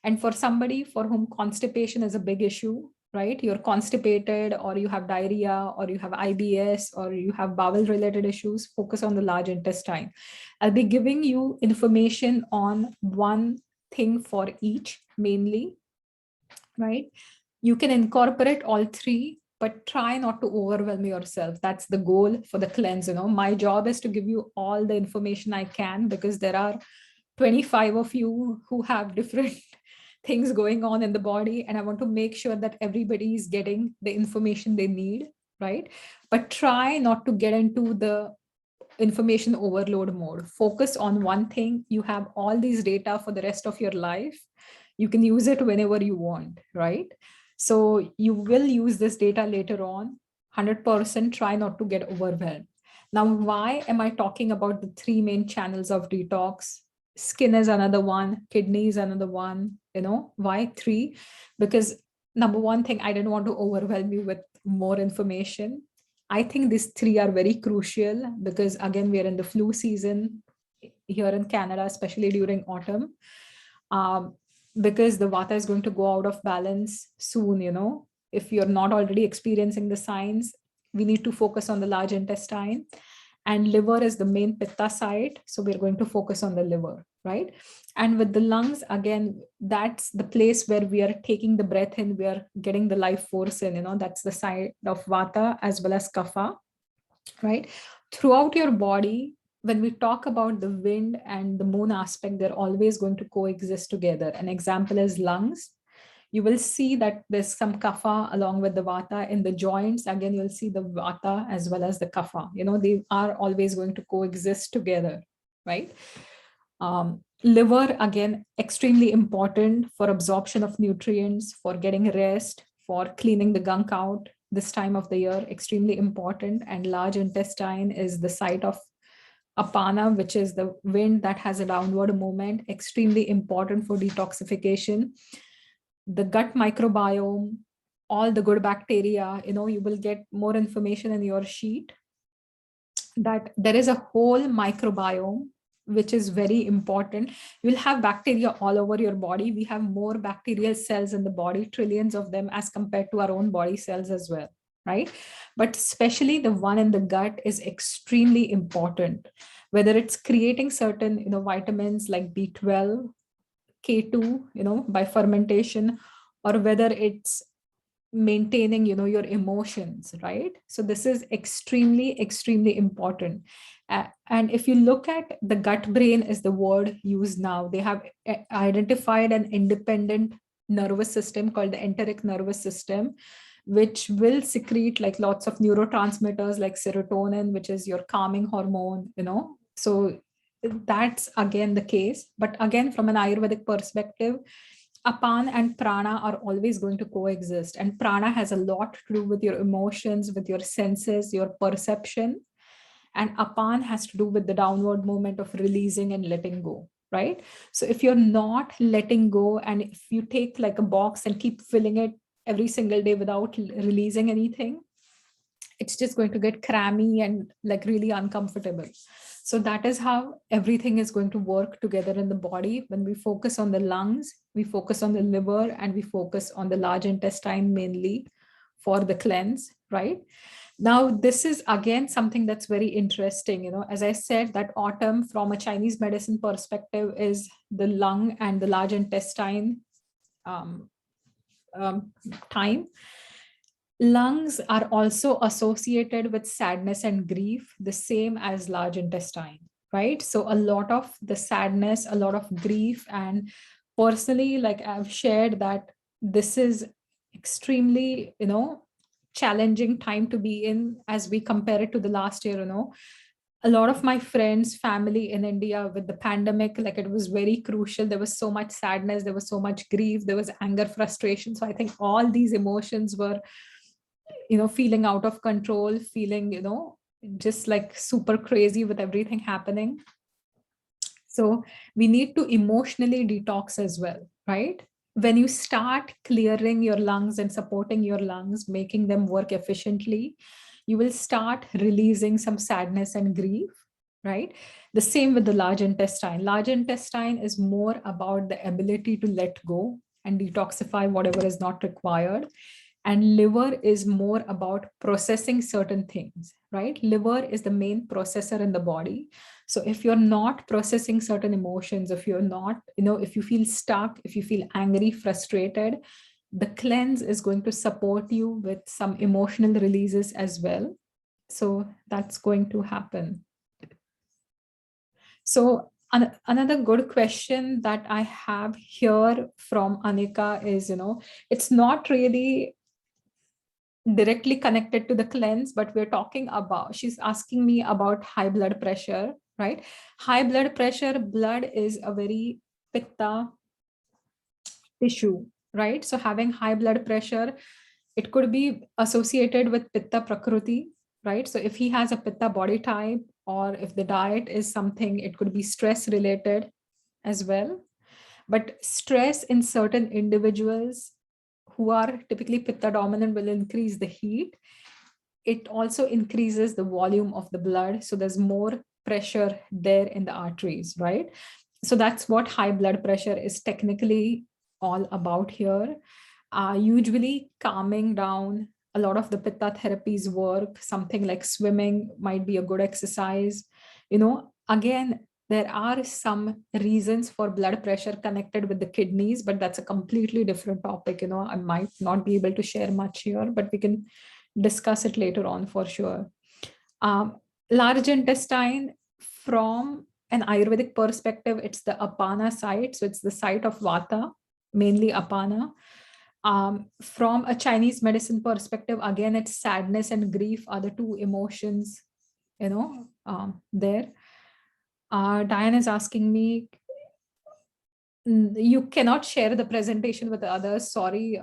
And for somebody for whom constipation is a big issue, right? You're constipated, or you have diarrhea, or you have IBS, or you have bowel related issues, focus on the large intestine. I'll be giving you information on one thing for each mainly, right? You can incorporate all 3, but try not to overwhelm yourself. That's the goal for the cleanse. My job is to give you all the information I can, because there are 25 of you who have different things going on in the body, and I want to make sure that everybody is getting the information they need, right? But try not to get into the information overload mode. Focus on one thing. You have all these data for the rest of your life. You can use it whenever you want, right? So you will use this data later on. 100% try not to get overwhelmed. Now, why am I talking about the 3 main channels of detox? Skin is another one, kidney is another one. Why 3? Because number one thing, I didn't want to overwhelm you with more information. I think these 3 are very crucial, because again, we are in the flu season here in Canada, especially during autumn, because the vata is going to go out of balance soon. If you're not already experiencing the signs, we need to focus on the large intestine, and liver is the main pitta site. So we're going to focus on the liver, right? And with the lungs, again, that's the place where we are taking the breath in, we are getting the life force in, that's the side of vata as well as kapha, right? Throughout your body, when we talk about the wind and the moon aspect, they're always going to coexist together. An example is lungs. You will see that there's some kapha along with the vata in the joints. Again, you'll see the vata as well as the kapha. They are always going to coexist together, right? Liver, again, extremely important for absorption of nutrients, for getting rest, for cleaning the gunk out this time of the year, extremely important. And large intestine is the site of apana, which is the wind that has a downward movement, extremely important for detoxification. The gut microbiome, all the good bacteria, you will get more information in your sheet that there is a whole microbiome which is very important. You'll have bacteria all over your body. We have more bacterial cells in the body, trillions of them, as compared to our own body cells as well, right? But especially the one in the gut is extremely important, whether it's creating certain vitamins like B12, K2 by fermentation, or whether it's maintaining your emotions, right? So this is extremely important. And if you look at the gut brain is the word used now, they have identified an independent nervous system called the enteric nervous system, which will secrete like lots of neurotransmitters like serotonin, which is your calming hormone. So that's again the case. But again, from an Ayurvedic perspective, apan and prana are always going to coexist, and prana has a lot to do with your emotions, with your senses, your perception, and apan has to do with the downward movement of releasing and letting go, right? So if you're not letting go, and if you take like a box and keep filling it every single day without releasing anything, it's just going to get crammy and like really uncomfortable. So that is how everything is going to work together in the body. When we focus on the lungs, we focus on the liver, and we focus on the large intestine mainly for the cleanse, right? Now, this is again something that's very interesting. As I said, that autumn from a Chinese medicine perspective is the lung and the large intestine um, time. Lungs are also associated with sadness and grief, the same as large intestine, right? So a lot of the sadness, a lot of grief, and personally, like I've shared that this is extremely, challenging time to be in as we compare it to the last year. A lot of my friends, family in India with the pandemic, like it was very crucial. There was so much sadness, there was so much grief, there was anger, frustration. So I think all these emotions were feeling out of control, feeling just like super crazy with everything happening. So we need to emotionally detox as well, right? When you start clearing your lungs and supporting your lungs, making them work efficiently, you will start releasing some sadness and grief, right? The same with the large intestine. Large intestine is more about the ability to let go and detoxify whatever is not required. And liver is more about processing certain things, right? Liver is the main processor in the body. So if you're not processing certain emotions, if you're not, if you feel stuck, if you feel angry, frustrated, the cleanse is going to support you with some emotional releases as well. So that's going to happen. So another good question that I have here from Anika is, it's not really directly connected to the cleanse, but we're talking about, she's asking me about high blood pressure, right? High blood pressure, blood is a very pitta tissue, right? So having high blood pressure, it could be associated with pitta prakriti, right? So if he has a pitta body type, or if the diet is something, it could be stress related as well. But stress in certain individuals who are typically pitta dominant will increase the heat. It also increases the volume of the blood. So there's more pressure there in the arteries, right? So that's what high blood pressure is technically all about here. Usually calming down, a lot of the pitta therapies work. Something like swimming might be a good exercise. Again, there are some reasons for blood pressure connected with the kidneys, but that's a completely different topic. I might not be able to share much here, but we can discuss it later on for sure. Large intestine, from an Ayurvedic perspective, it's the Apana site. So it's the site of Vata, mainly Apana. From a Chinese medicine perspective, again, it's sadness and grief are the two emotions, there. Diane is asking me, you cannot share the presentation with others. Sorry.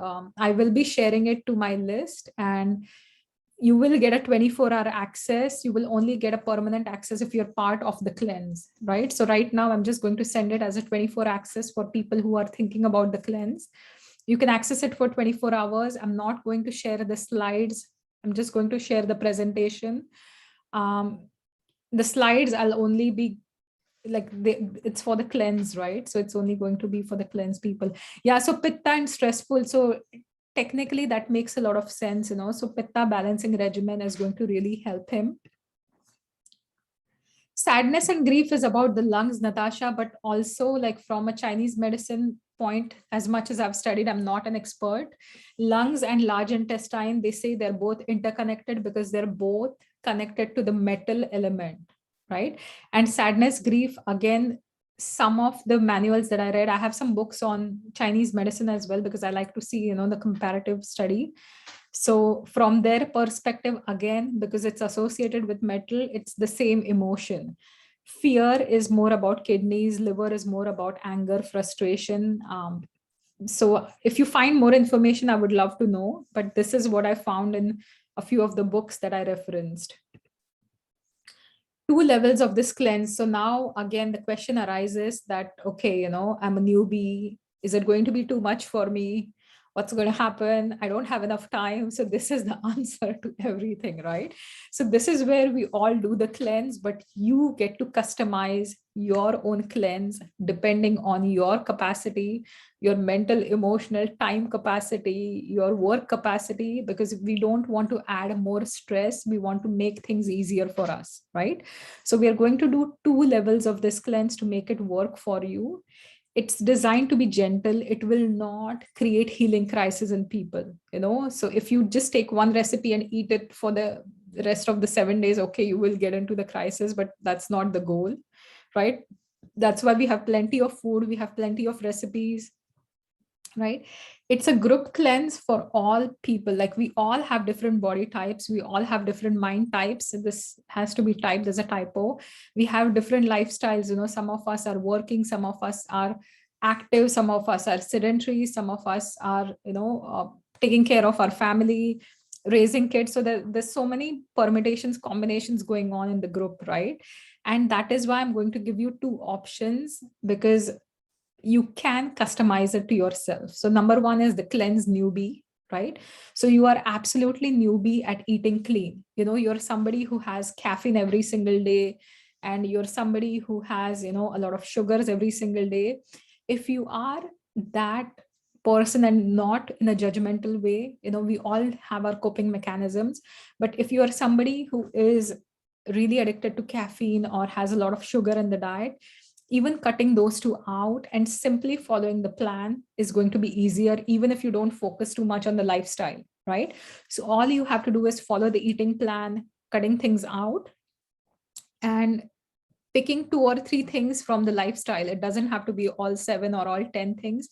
I will be sharing it to my list, and you will get a 24-hour access. You will only get a permanent access if you're part of the cleanse, right? So right now, I'm just going to send it as a 24 access for people who are thinking about the cleanse. You can access it for 24 hours. I'm not going to share the slides. I'm just going to share the presentation. The slides, I'll only be it's for the cleanse, right? So it's only going to be for the cleanse people. Yeah, so Pitta and stressful. So technically that makes a lot of sense, so Pitta balancing regimen is going to really help him. Sadness and grief is about the lungs, Natasha, but also like from a Chinese medicine point, as much as I've studied, I'm not an expert. Lungs and large intestine, they say they're both interconnected because they're both connected to the metal element, right? And sadness, grief, again, some of the manuals that I read, I have some books on Chinese medicine as well, because I like to see, the comparative study. So from their perspective, again, because it's associated with metal, it's the same emotion. Fear is more about kidneys, liver is more about anger, frustration. So if you find more information, I would love to know, but this is what I found in a few of the books that I referenced. 2 levels of this cleanse. So now again, the question arises that, okay, I'm a newbie. Is it going to be too much for me? What's going to happen? I don't have enough time. So this is the answer to everything, right? So this is where we all do the cleanse, but you get to customize your own cleanse depending on your capacity, your mental, emotional, time capacity, your work capacity, because we don't want to add more stress. We want to make things easier for us, right? So we are going to do 2 levels of this cleanse to make it work for you. It's designed to be gentle. It will not create healing crisis in people, So if you just take one recipe and eat it for the rest of the 7 days, okay, you will get into the crisis, but that's not the goal, right? That's why we have plenty of food. We have plenty of recipes, right? It's a group cleanse for all people. Like we all have different body types. We all have different mind types. This has to be typed as a typo. We have different lifestyles. Some of us are working, some of us are active, some of us are sedentary, some of us are, taking care of our family, raising kids. So there's so many permutations, combinations going on in the group, right? And that is why I'm going to give you 2 options, because you can customize it to yourself. So number 1 is the Cleanse Newbie, right? So you are absolutely newbie at eating clean. You're somebody who has caffeine every single day, and you're somebody who has, a lot of sugars every single day. If you are that person, and not in a judgmental way, we all have our coping mechanisms, but if you are somebody who is really addicted to caffeine or has a lot of sugar in the diet, even cutting those 2 out and simply following the plan is going to be easier, even if you don't focus too much on the lifestyle, right? So all you have to do is follow the eating plan, cutting things out, and picking 2 or 3 things from the lifestyle. It doesn't have to be all 7 or all 10 things.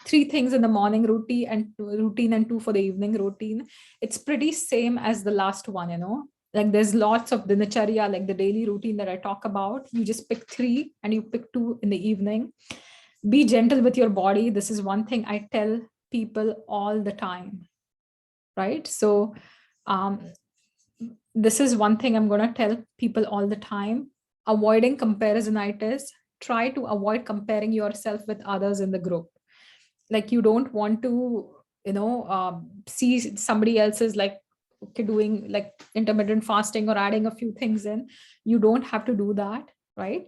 3 things in the morning routine and 2 for the evening routine. It's pretty same as the last one, Like there's lots of dinacharya, like the daily routine that I talk about. You just pick 3 and you pick 2 in the evening. Be gentle with your body. This is one thing I tell people all the time, right? So this is one thing I'm going to tell people all the time. Avoiding comparisonitis. Try to avoid comparing yourself with others in the group. Like you don't want to, see somebody else's like doing like intermittent fasting or adding a few things in. You don't have to do that, right?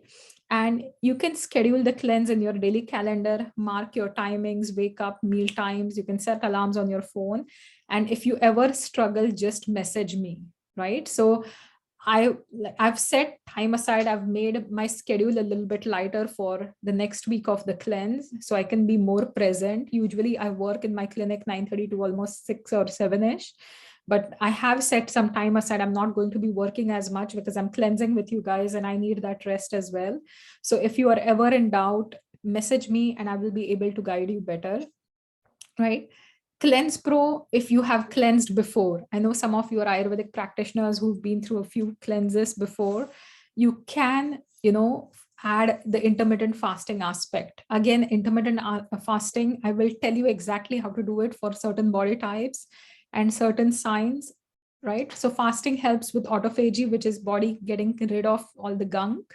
And you can schedule the cleanse in your daily calendar, mark your timings, wake up, meal times. You can set alarms on your phone. And if you ever struggle, just message me, right? So I've set time aside. I've made my schedule a little bit lighter for the next week of the cleanse, so I can be more present. Usually I work in my clinic 9:30 to almost 6 or 7ish. But I have set some time aside. I'm not going to be working as much because I'm cleansing with you guys and I need that rest as well. So if you are ever in doubt, message me and I will be able to guide you better, right? Cleanse Pro, if you have cleansed before, I know some of your Ayurvedic practitioners who've been through a few cleanses before, you can, add the intermittent fasting aspect. Again, intermittent fasting, I will tell you exactly how to do it for certain body types and certain signs, right? So fasting helps with autophagy, which is body getting rid of all the gunk.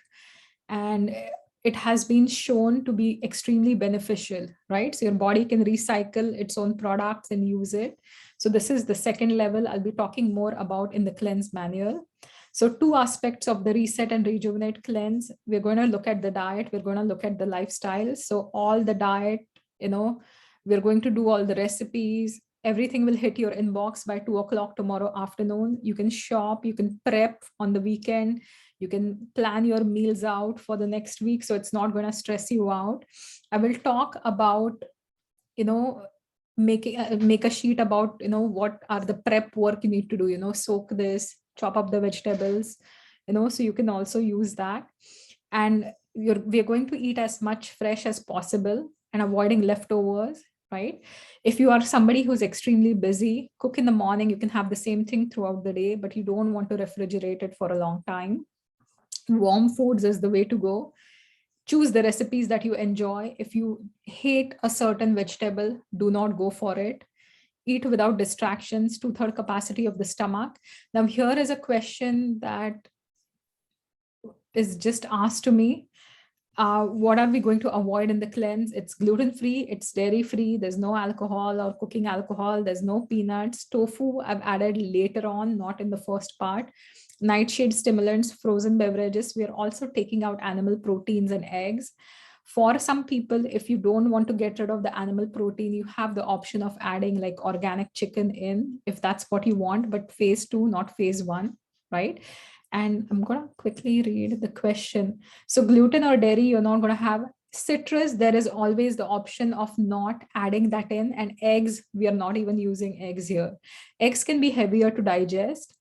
And it has been shown to be extremely beneficial, right? So your body can recycle its own products and use it. So this is the second level I'll be talking more about in the cleanse manual. So two aspects of the reset and rejuvenate cleanse. We're going to look at the diet. We're going to look at the lifestyle. So all the diet, we're going to do all the recipes. Everything will hit your inbox by 2 o'clock tomorrow afternoon. You can shop, you can prep on the weekend. You can plan your meals out for the next week, so it's not going to stress you out. I will talk about, make a sheet about, what are the prep work you need to do, soak this, chop up the vegetables, so you can also use that. And we're going to eat as much fresh as possible and avoiding leftovers, right? If you are somebody who's extremely busy, cook in the morning, you can have the same thing throughout the day, but you don't want to refrigerate it for a long time. Warm foods is the way to go. Choose the recipes that you enjoy. If you hate a certain vegetable, do not go for it. Eat without distractions, 2/3 capacity of the stomach. Now, here is a question that is just asked to me. What are we going to avoid in the cleanse? It's gluten-free, it's dairy-free, there's no alcohol or cooking alcohol, there's no peanuts. Tofu, I've added later on, not in the first part. Nightshade stimulants, frozen beverages. We are also taking out animal proteins and eggs. For some people, if you don't want to get rid of the animal protein, you have the option of adding like organic chicken in, if that's what you want, but phase 2, not phase 1, right? And I'm going to quickly read the question. So gluten or dairy, you're not going to have. Citrus, there is always the option of not adding that in. And eggs, we are not even using eggs here. Eggs can be heavier to digest.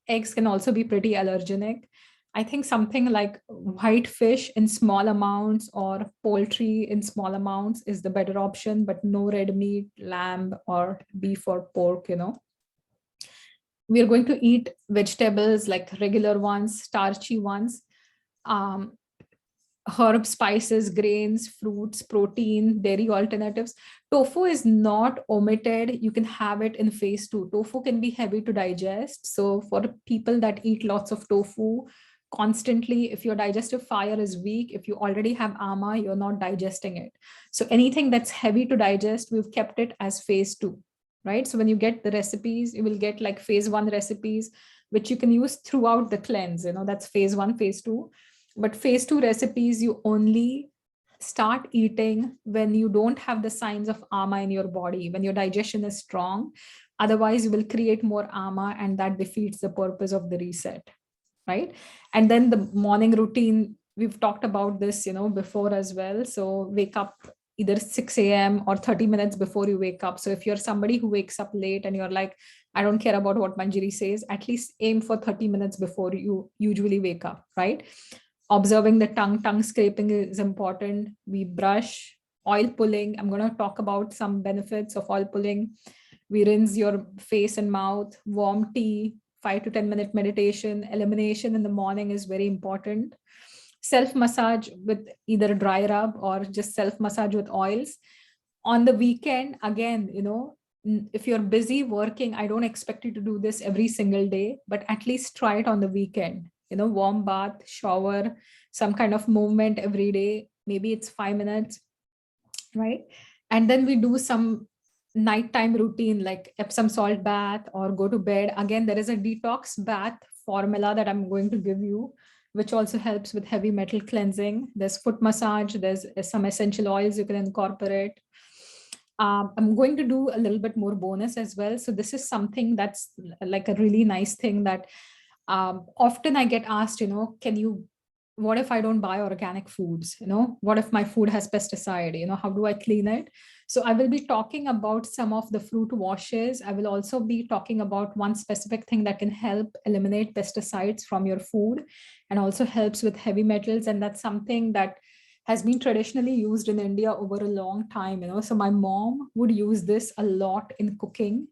Eggs can also be pretty allergenic. I think something like white fish in small amounts or poultry in small amounts is the better option, but no red meat, lamb or beef or pork. We are going to eat vegetables like regular ones, starchy ones, um, herbs, spices, grains, fruits, protein, dairy alternatives. Tofu is not omitted. You can have it in phase 2. Tofu can be heavy to digest. So for people that eat lots of tofu constantly, if your digestive fire is weak, if you already have ama, you're not digesting it. So anything that's heavy to digest, we've kept it as phase 2. Right? So when you get the recipes, you will get like phase 1 recipes, which you can use throughout the cleanse. That's phase 1, phase 2. But phase 2 recipes, you only start eating when you don't have the signs of ama in your body, when your digestion is strong. Otherwise, you will create more ama and that defeats the purpose of the reset, right? And then the morning routine, we've talked about this, before as well. So wake up either 6 a.m. or 30 minutes before you wake up. So if you're somebody who wakes up late and you're like, I don't care about what Manjiri says, at least aim for 30 minutes before you usually wake up, right? Observing the tongue scraping is important. We brush, oil pulling. I'm going to talk about some benefits of oil pulling. We rinse your face and mouth, warm tea, 5 to 10 minute meditation. Elimination in the morning is very important. Self massage with either dry rub or just self massage with oils. On the weekend, again, if you're busy working, I don't expect you to do this every single day, but at least try it on the weekend. Warm bath, shower, some kind of movement every day. Maybe it's 5 minutes, right? And then we do some nighttime routine like Epsom salt bath or go to bed. Again, there is a detox bath formula that I'm going to give you, which also helps with heavy metal cleansing. There's foot massage, there's some essential oils you can incorporate. I'm going to do a little bit more bonus as well. So this is something that's like a really nice thing that often I get asked, can you what if I don't buy organic foods? What if my food has pesticide? How do I clean it? So I will be talking about some of the fruit washes. I will also be talking about one specific thing that can help eliminate pesticides from your food and also helps with heavy metals. And that's something that has been traditionally used in India over a long time. So my mom would use this a lot in cooking.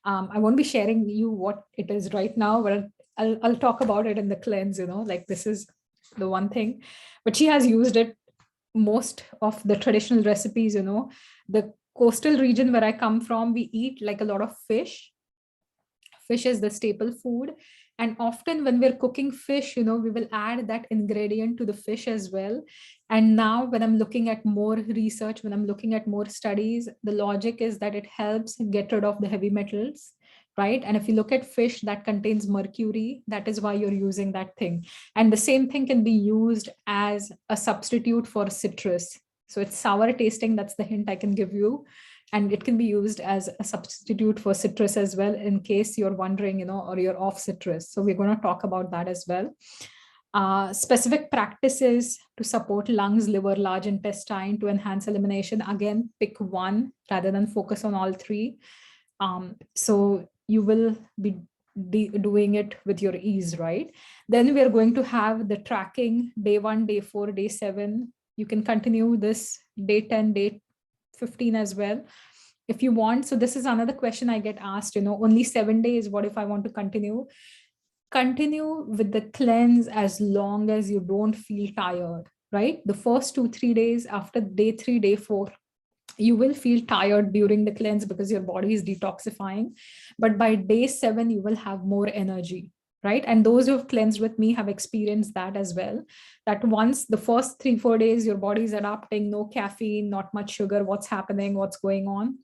I won't be sharing you what it is right now, but I'll talk about it in the cleanse, like this is the one thing. But she has used it most of the traditional recipes, the coastal region where I come from, we eat like a lot of fish. Fish is the staple food. And often when we're cooking fish, we will add that ingredient to the fish as well. And now when I'm looking at more research, when I'm looking at more studies, the logic is that it helps get rid of the heavy metals, right? And if you look at fish that contains mercury, that is why you're using that thing. And the same thing can be used as a substitute for citrus. So it's sour tasting. That's the hint I can give you. And it can be used as a substitute for citrus as well, in case you're wondering, or you're off citrus. So we're going to talk about that as well. Specific practices to support lungs, liver, large intestine to enhance elimination. Again, pick one rather than focus on all three. So you will be doing it with your ease, right? Then we are going to have the tracking, day 1, day 4, day 7. You can continue this day 10, day 15 as well if you want. So this is another question I get asked, only 7 days. What if I want to continue? Continue with the cleanse as long as you don't feel tired, right? The first 2-3 days after day 3, day 4, you will feel tired during the cleanse because your body is detoxifying. But by day 7, you will have more energy, right? And those who have cleansed with me have experienced that as well. That once the first 3-4 days, your body is adapting, no caffeine, not much sugar, what's happening, what's going on,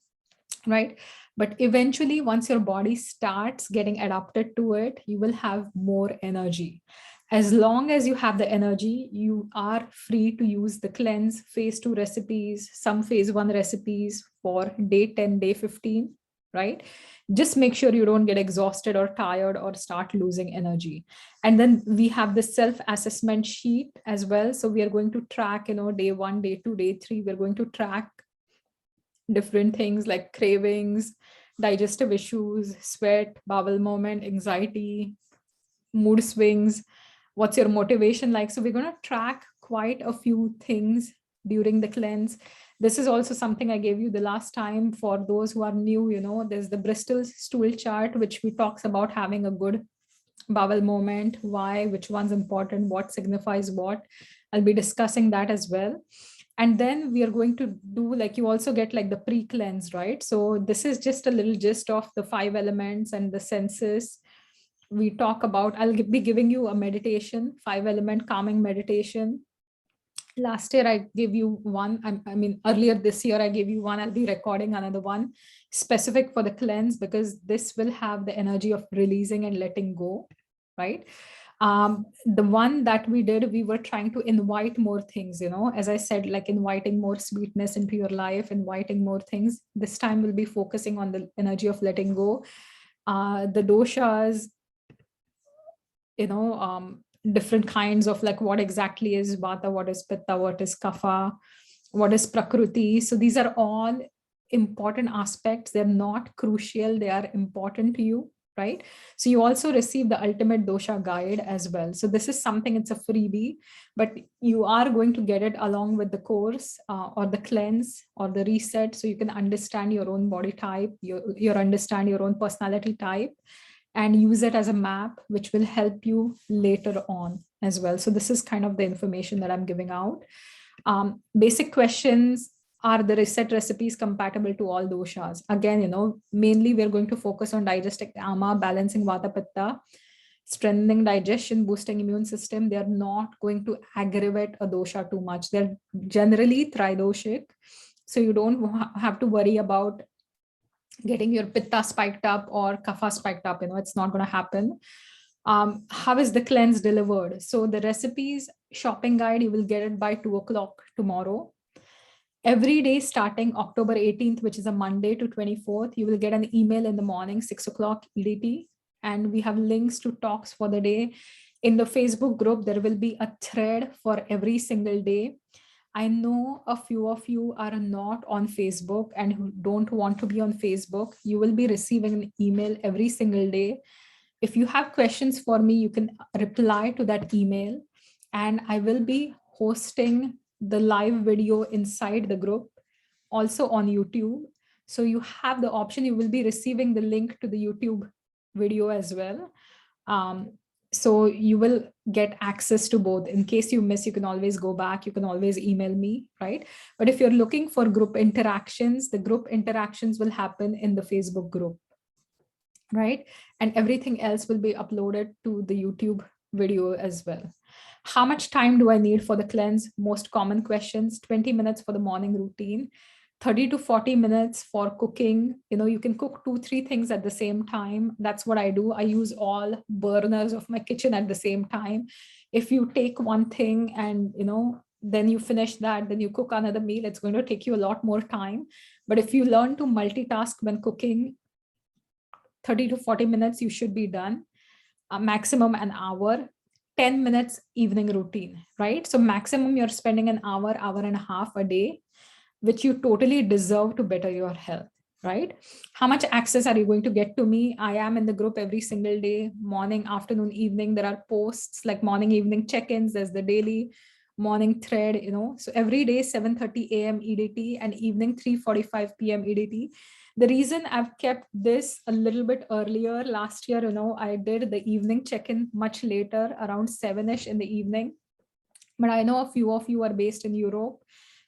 right? But eventually, once your body starts getting adapted to it, you will have more energy. As long as you have the energy, you are free to use the cleanse phase 2 recipes, some phase 1 recipes for day 10, day 15, right? Just make sure you don't get exhausted or tired or start losing energy. And then we have the self-assessment sheet as well. So we are going to track, day 1, day 2, day 3, we're going to track different things like cravings, digestive issues, sweat, bowel movement, anxiety, mood swings, what's your motivation like. So we're going to track quite a few things during the cleanse. This is also something I gave you the last time for those who are new. There's the Bristol stool chart, which we talks about having a good bowel movement, why, which one's important, what signifies what. I'll be discussing that as well. And then we are going to do, like, you also get like the pre-cleanse, right? So this is just a little gist of the 5 elements and the senses. We talk about, I'll be giving you a meditation, 5-element calming meditation. Last year I gave you one. Earlier this year I gave you one. I'll be recording another one specific for the cleanse, because this will have the energy of releasing and letting go, right? The one that we did, we were trying to invite more things, as I said, like inviting more sweetness into your life, inviting more things. This time we'll be focusing on the energy of letting go. The doshas, different kinds of, like, what exactly is vata, what is pitta, what is kapha, what is prakriti. So these are all important aspects. They're not crucial, they are important to you, right? So you also receive the ultimate dosha guide as well. So this is something, it's a freebie, but you are going to get it along with the course, or the cleanse or the reset, so you can understand your own body type, your understand your own personality type, and use it as a map, which will help you later on as well. So this is kind of the information that I'm giving out. Basic questions: are the reset recipes compatible to all doshas? Again, mainly we're going to focus on digestic ama, balancing vata pitta, strengthening digestion, boosting immune system. They're not going to aggravate a dosha too much. They're generally tridoshic. So you don't have to worry about getting your pitta spiked up or kapha spiked up. It's not going to happen. How is the cleanse delivered? So the recipes shopping guide, you will get it by 2:00 tomorrow. Every day starting October 18th, which is a Monday, to 24th, you will get an email in the morning, 6:00 EDT. And we have links to talks for the day. In the Facebook group, there will be a thread for every single day. I know a few of you are not on Facebook and who don't want to be on Facebook. You will be receiving an email every single day. If you have questions for me, you can reply to that email, and I will be hosting the live video inside the group, also on YouTube. So you have the option, you will be receiving the link to the YouTube video as well. So you will get access to both. In case you miss, you can always go back, you can always email me, right? But if you're looking for group interactions, the group interactions will happen in the Facebook group, right? And everything else will be uploaded to the YouTube video as well. How much time do I need for the cleanse? Most common questions: 20 minutes for the morning routine, 30 to 40 minutes for cooking. You can cook 2-3 things at the same time. That's what I do. I use all burners of my kitchen at the same time. If you take one thing and then you finish that, then you cook another meal, it's going to take you a lot more time. But if you learn to multitask when cooking, 30 to 40 minutes, you should be done. Maximum an hour. 10 minutes evening routine, right? So maximum you're spending an hour and a half a day, which you totally deserve to better your health, right? How much access are you going to get to me? I am in the group every single day, morning, afternoon, evening. There are posts like morning, evening check-ins. There's the daily morning thread, so every day 7:30 a.m. EDT and evening 3:45 p.m. EDT. The reason I've kept this a little bit earlier, last year, I did the evening check-in much later, around 7ish in the evening. But I know a few of you are based in Europe,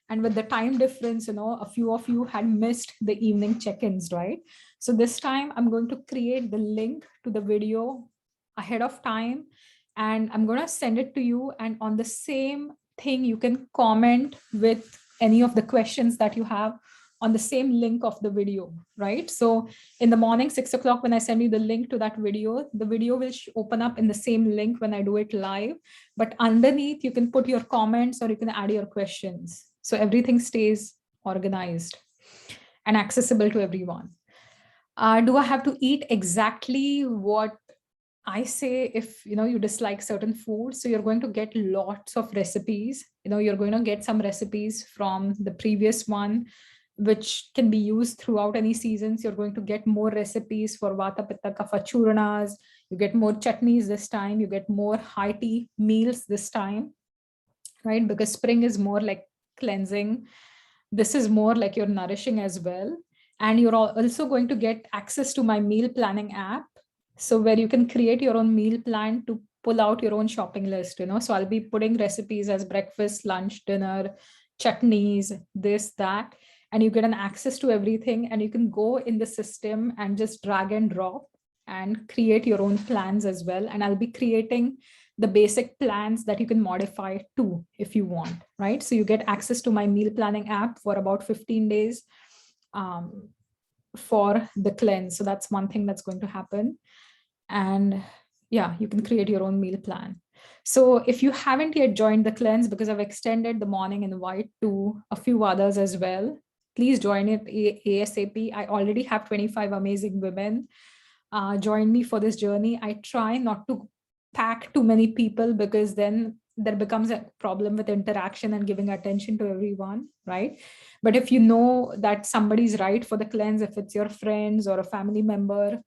and with the time difference, a few of you had missed the evening check-ins, right? So this time I'm going to create the link to the video ahead of time, and I'm going to send it to you. And on the same thing, you can comment with any of the questions that you have on the same link of the video, right? So in the morning, 6 o'clock, when I send you the link to that video, the video will open up in the same link when I do it live. But underneath, you can put your comments or you can add your questions. So everything stays organized and accessible to everyone. Do I have to eat exactly what I say if you dislike certain foods? So you're going to get lots of recipes. You're going to get some recipes from the previous one, which can be used throughout any seasons. You're going to get more recipes for Vata, Pitta, Kapha Churnas. You get more chutneys this time. You get more hearty meals this time, right? Because spring is more like cleansing. This is more like you're nourishing as well. And you're also going to get access to my meal planning app. So where you can create your own meal plan to pull out your own shopping list, So I'll be putting recipes as breakfast, lunch, dinner, chutneys, this, that, and you get an access to everything. And you can go in the system and just drag and drop and create your own plans as well. And I'll be creating the basic plans that you can modify too, if you want, right? So you get access to my meal planning app for about 15 days for the cleanse. So that's one thing that's going to happen. And yeah, you can create your own meal plan. So if you haven't yet joined the cleanse, because I've extended the morning invite to a few others as well, please join it ASAP. I already have 25 amazing women join me for this journey. I try not to pack too many people, because then there becomes a problem with interaction and giving attention to everyone, right? But if you know that somebody's right for the cleanse, if it's your friends or a family member,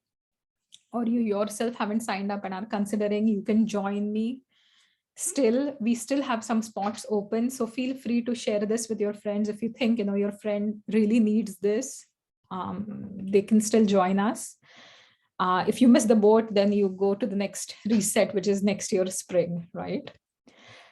or you yourself haven't signed up and are considering, you can join me. We still have some spots open, so feel free to share this with your friends. If you think your friend really needs this, they can still join us. If you miss the boat, then you go to the next reset, which is next year spring, right?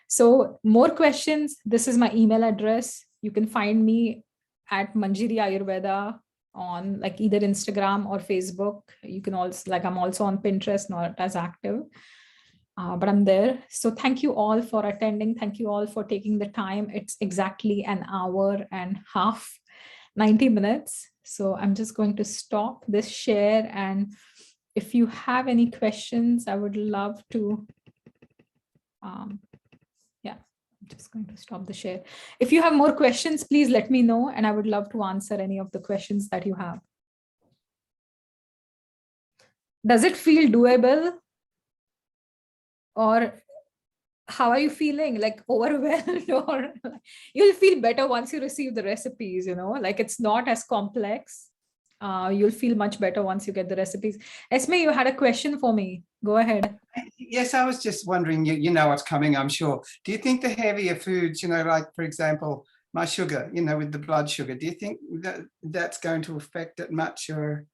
So more questions, this is my email address. You can find me at Manjiri Ayurveda on like either Instagram or Facebook. You can also, like, I'm also on Pinterest, not as active, but I'm there. So thank you all for attending. Thank you all for taking the time. It's exactly an hour and a half, 90 minutes. So I'm just going to stop this share. And if you have any questions, I would love to, yeah, I'm just going to stop the share. If you have more questions, please let me know, and I would love to answer any of the questions that you have. Does it feel doable? Or how are you feeling? Like overwhelmed? Or you'll feel better once you receive the recipes, like it's not as complex. You'll feel much better once you get the recipes. Esme, you had a question for me. Go ahead. Yes, I was just wondering, you know what's coming, I'm sure. Do you think the heavier foods, like, for example, my sugar, with the blood sugar, do you think that that's going to affect it much, or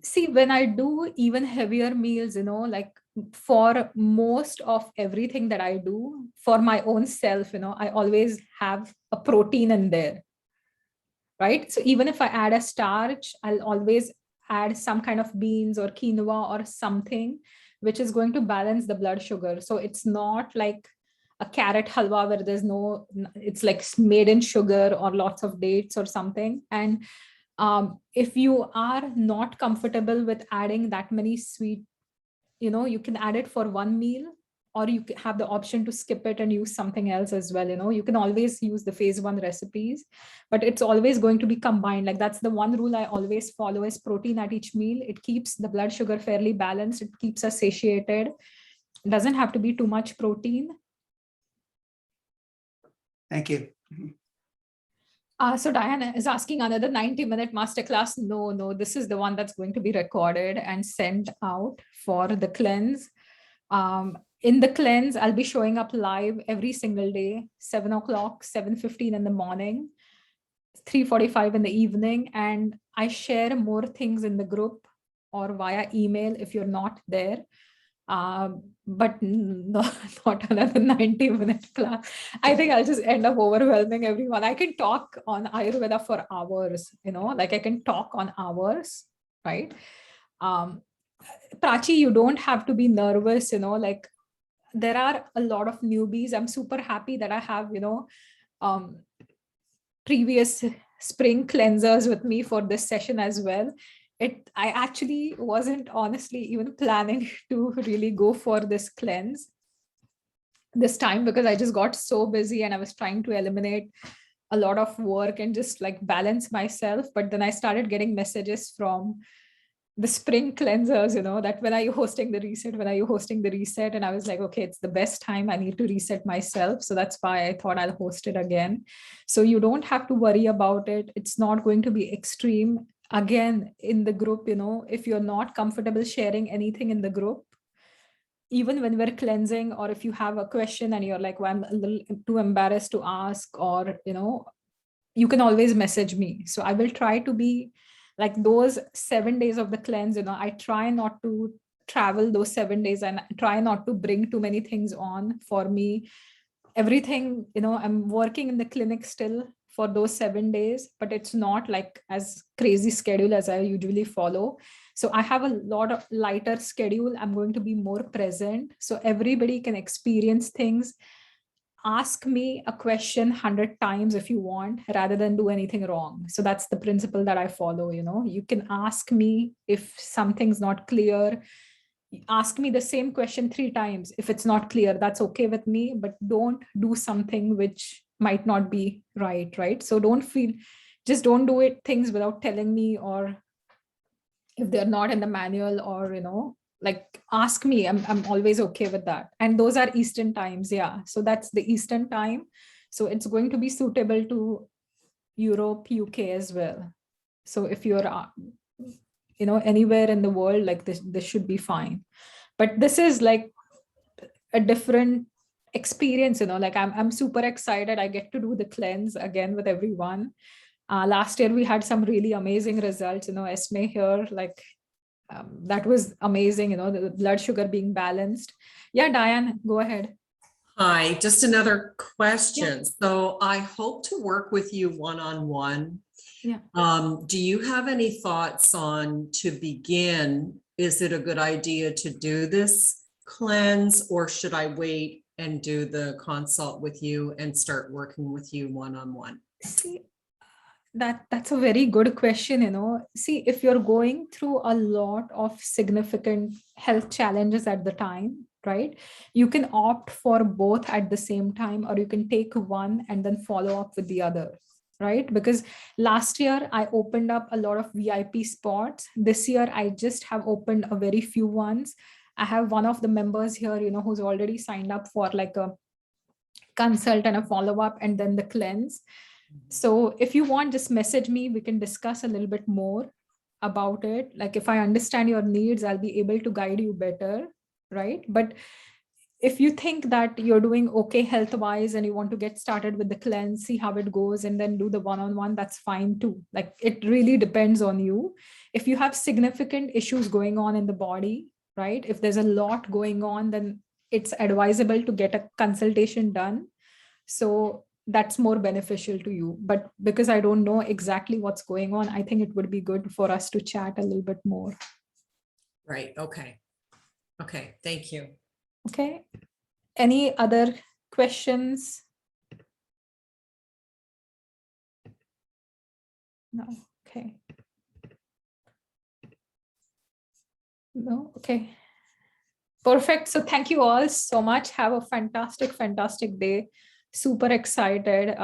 see, when I do even heavier meals, like for most of everything that I do for my own self, I always have a protein in there, right? So even if I add a starch, I'll always add some kind of beans or quinoa or something which is going to balance the blood sugar. So it's not like a carrot halwa where it's like made in sugar or lots of dates or something. And if you are not comfortable with adding that many sweet, you can add it for one meal, or you have the option to skip it and use something else as well. You can always use the phase 1 recipes, but it's always going to be combined. Like that's the one rule I always follow, is protein at each meal. It keeps the blood sugar fairly balanced. It keeps us satiated. It doesn't have to be too much protein. Thank you. So Diana is asking, another 90-minute masterclass? No, this is the one that's going to be recorded and sent out for the cleanse. In the cleanse, I'll be showing up live every single day, 7 o'clock, 7:15 in the morning, 3:45 in the evening. And I share more things in the group or via email if you're not there. But not another 90-minute class. I think I'll just end up overwhelming everyone. I can talk on Ayurveda for hours, like I can talk on hours, right? Prachi, you don't have to be nervous, like there are a lot of newbies. I'm super happy that I have, previous spring cleansers with me for this session as well. I actually wasn't honestly even planning to really go for this cleanse this time, because I just got so busy and I was trying to eliminate a lot of work and just like balance myself. But then I started getting messages from the spring cleansers, that when are you hosting the reset? When are you hosting the reset? And I was like, okay, it's the best time. I need to reset myself. So that's why I thought I'll host it again. So you don't have to worry about it. It's not going to be extreme. Again, in the group, if you're not comfortable sharing anything in the group, even when we're cleansing, or if you have a question and you're like, well, I'm a little too embarrassed to ask, or, you can always message me. So I will try to be like those 7 days of the cleanse, I try not to travel those 7 days and try not to bring too many things on for me. Everything, I'm working in the clinic still for those 7 days, but it's not like as crazy schedule as I usually follow. So I have a lot of lighter schedule. I'm going to be more present so everybody can experience things. Ask me a question 100 times if you want, rather than do anything wrong. So that's the principle that I follow. You can ask me if something's not clear. Ask me the same question 3 times. If it's not clear, that's okay with me, but don't do something which might not be right? So just don't do things without telling me, or if they're not in the manual, or like ask me. I'm always okay with that. And those are Eastern times. Yeah, so that's the Eastern time. So it's going to be suitable to Europe, UK as well. So if you're anywhere in the world, like this should be fine. But this is like a different experience, like I'm super excited. I get to do the cleanse again with everyone. Last year we had some really amazing results, Esme here, like that was amazing, the blood sugar being balanced. Yeah, Diane, go ahead. Hi, just another question. Yeah. So I hope to work with you one-on-one. Yeah. Do you have any thoughts on, to begin, is it a good idea to do this cleanse, or should I wait and do the consult with you and start working with you one-on-one? See, that's a very good question. See, if you're going through a lot of significant health challenges at the time, right, you can opt for both at the same time, or you can take one and then follow up with the other, right? Because last year I opened up a lot of VIP spots. This year I just have opened a very few ones. I have one of the members here, who's already signed up for like a consult and a follow-up and then the cleanse. So if you want, just message me. We can discuss a little bit more about it. Like if I understand your needs, I'll be able to guide you better, right? But if you think that you're doing okay health-wise and you want to get started with the cleanse, see how it goes, and then do the one-on-one, that's fine too. Like it really depends on you. If you have significant issues going on in the body, right? If there's a lot going on, then it's advisable to get a consultation done. So that's more beneficial to you. But because I don't know exactly what's going on, I think it would be good for us to chat a little bit more. Right. Okay. Okay. Thank you. Okay. Any other questions? No. Okay. No. Okay. Perfect. So thank you all so much. Have a fantastic, fantastic day. Super excited.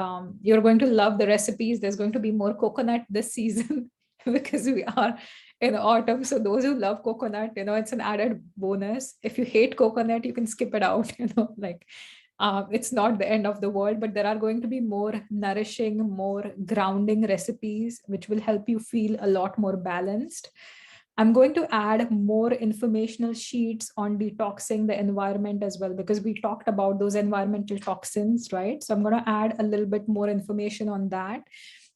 You're going to love the recipes. There's going to be more coconut this season because we are in autumn. So those who love coconut, it's an added bonus. If you hate coconut, you can skip it out, it's not the end of the world, but there are going to be more nourishing, more grounding recipes, which will help you feel a lot more balanced. I'm going to add more informational sheets on detoxing the environment as well, because we talked about those environmental toxins, right? So I'm going to add a little bit more information on that.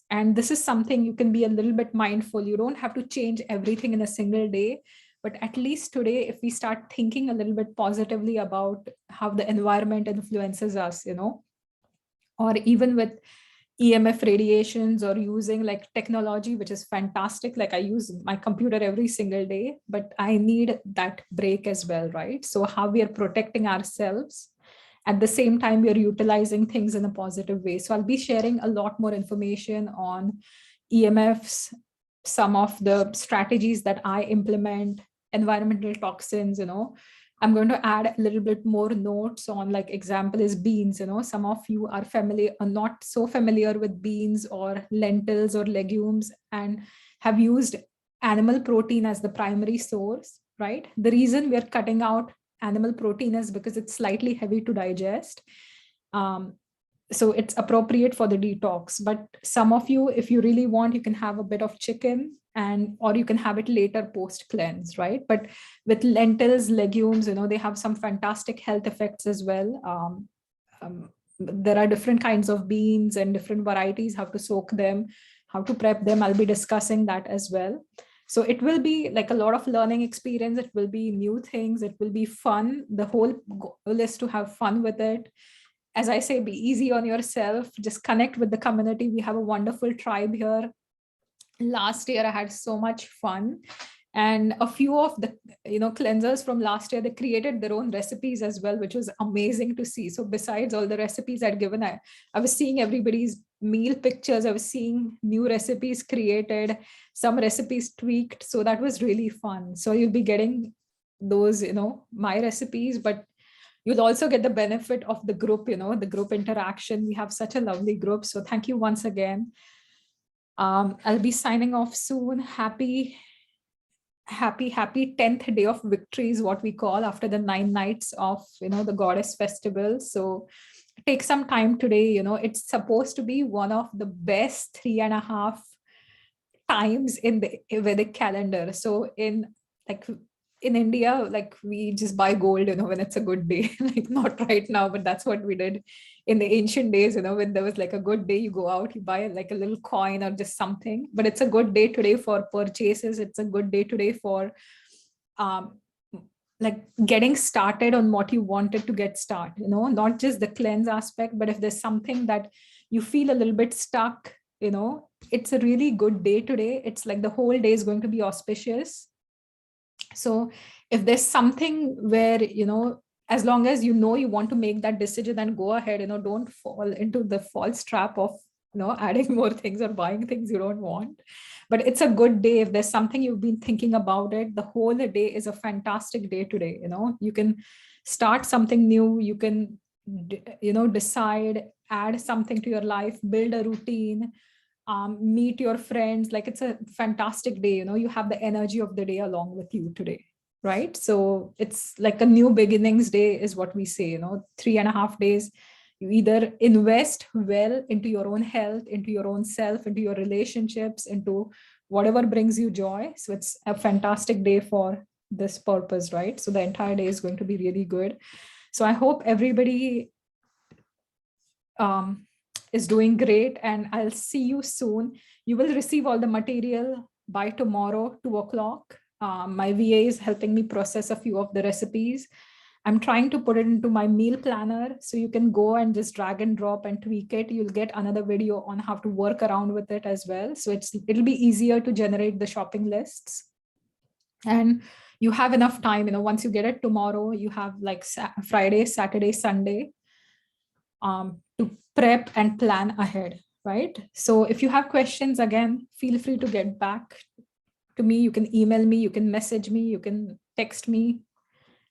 And this is something you can be a little bit mindful. You don't have to change everything in a single day, but at least today, if we start thinking a little bit positively about how the environment influences us, or even with EMF radiations or using like technology, which is fantastic. Like I use my computer every single day, but I need that break as well, right? So how we are protecting ourselves at the same time, we are utilizing things in a positive way. So I'll be sharing a lot more information on EMFs, some of the strategies that I implement, environmental toxins, I'm going to add a little bit more notes on, like example is beans. Some of you are not so familiar with beans or lentils or legumes and have used animal protein as the primary source, right? The reason we are cutting out animal protein is because it's slightly heavy to digest. So it's appropriate for the detox. But some of you, if you really want, you can have a bit of chicken or you can have it later post cleanse, right? But with lentils, legumes, they have some fantastic health effects as well. There are different kinds of beans and different varieties, how to soak them, how to prep them. I'll be discussing that as well. So it will be like a lot of learning experience. It will be new things. It will be fun. The whole goal is to have fun with it. As I say, be easy on yourself. Just connect with the community. We have a wonderful tribe here. Last year, I had so much fun. And a few of the cleansers from last year, they created their own recipes as well, which was amazing to see. So besides all the recipes I'd given, I was seeing everybody's meal pictures. I was seeing new recipes created, some recipes tweaked. So that was really fun. So you'll be getting those, my recipes, but you'll also get the benefit of the group, the group interaction. We have such a lovely group. So thank you once again. I'll be signing off soon. Happy 10th day of victory is what we call after the 9 nights of, the goddess festival. So take some time today. It's supposed to be one of the best 3.5 times in the Vedic calendar. So in India, like we just buy gold, when it's a good day, like not right now, but that's what we did in the ancient days, when there was like a good day, you go out, you buy like a little coin or just something, but it's a good day today for purchases. It's a good day today for like getting started on what you wanted to get started, not just the cleanse aspect, but if there's something that you feel a little bit stuck, it's a really good day today. It's like the whole day is going to be auspicious. So if there's something where, as long as you want to make that decision and go ahead, don't fall into the false trap of, adding more things or buying things you don't want. But it's a good day. If there's something you've been thinking about it, the whole day is a fantastic day today. You can start something new. You can, decide, add something to your life, build a routine, meet your friends. Like it's a fantastic day. You have the energy of the day along with you today. right? So it's like a new beginnings day is what we say, 3.5 days. You either invest well into your own health, into your own self, into your relationships, into whatever brings you joy. So it's a fantastic day for this purpose, right? So the entire day is going to be really good. So I hope everybody is doing great, and I'll see you soon. You will receive all the material by tomorrow, 2 o'clock. My VA is helping me process a few of the recipes. I'm trying to put it into my meal planner, so you can go and just drag and drop and tweak it. You'll get another video on how to work around with it as well. So it'll be easier to generate the shopping lists. And you have enough time, once you get it tomorrow, you have like Friday, Saturday, Sunday to prep and plan ahead, right? So if you have questions, again, feel free to get back to me. You can email me, you can message me, you can text me,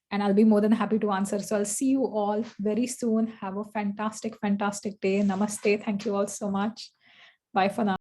and I'll be more than happy to answer. So I'll see you all very soon. Have a fantastic, fantastic day. Namaste. Thank you all so much. Bye for now.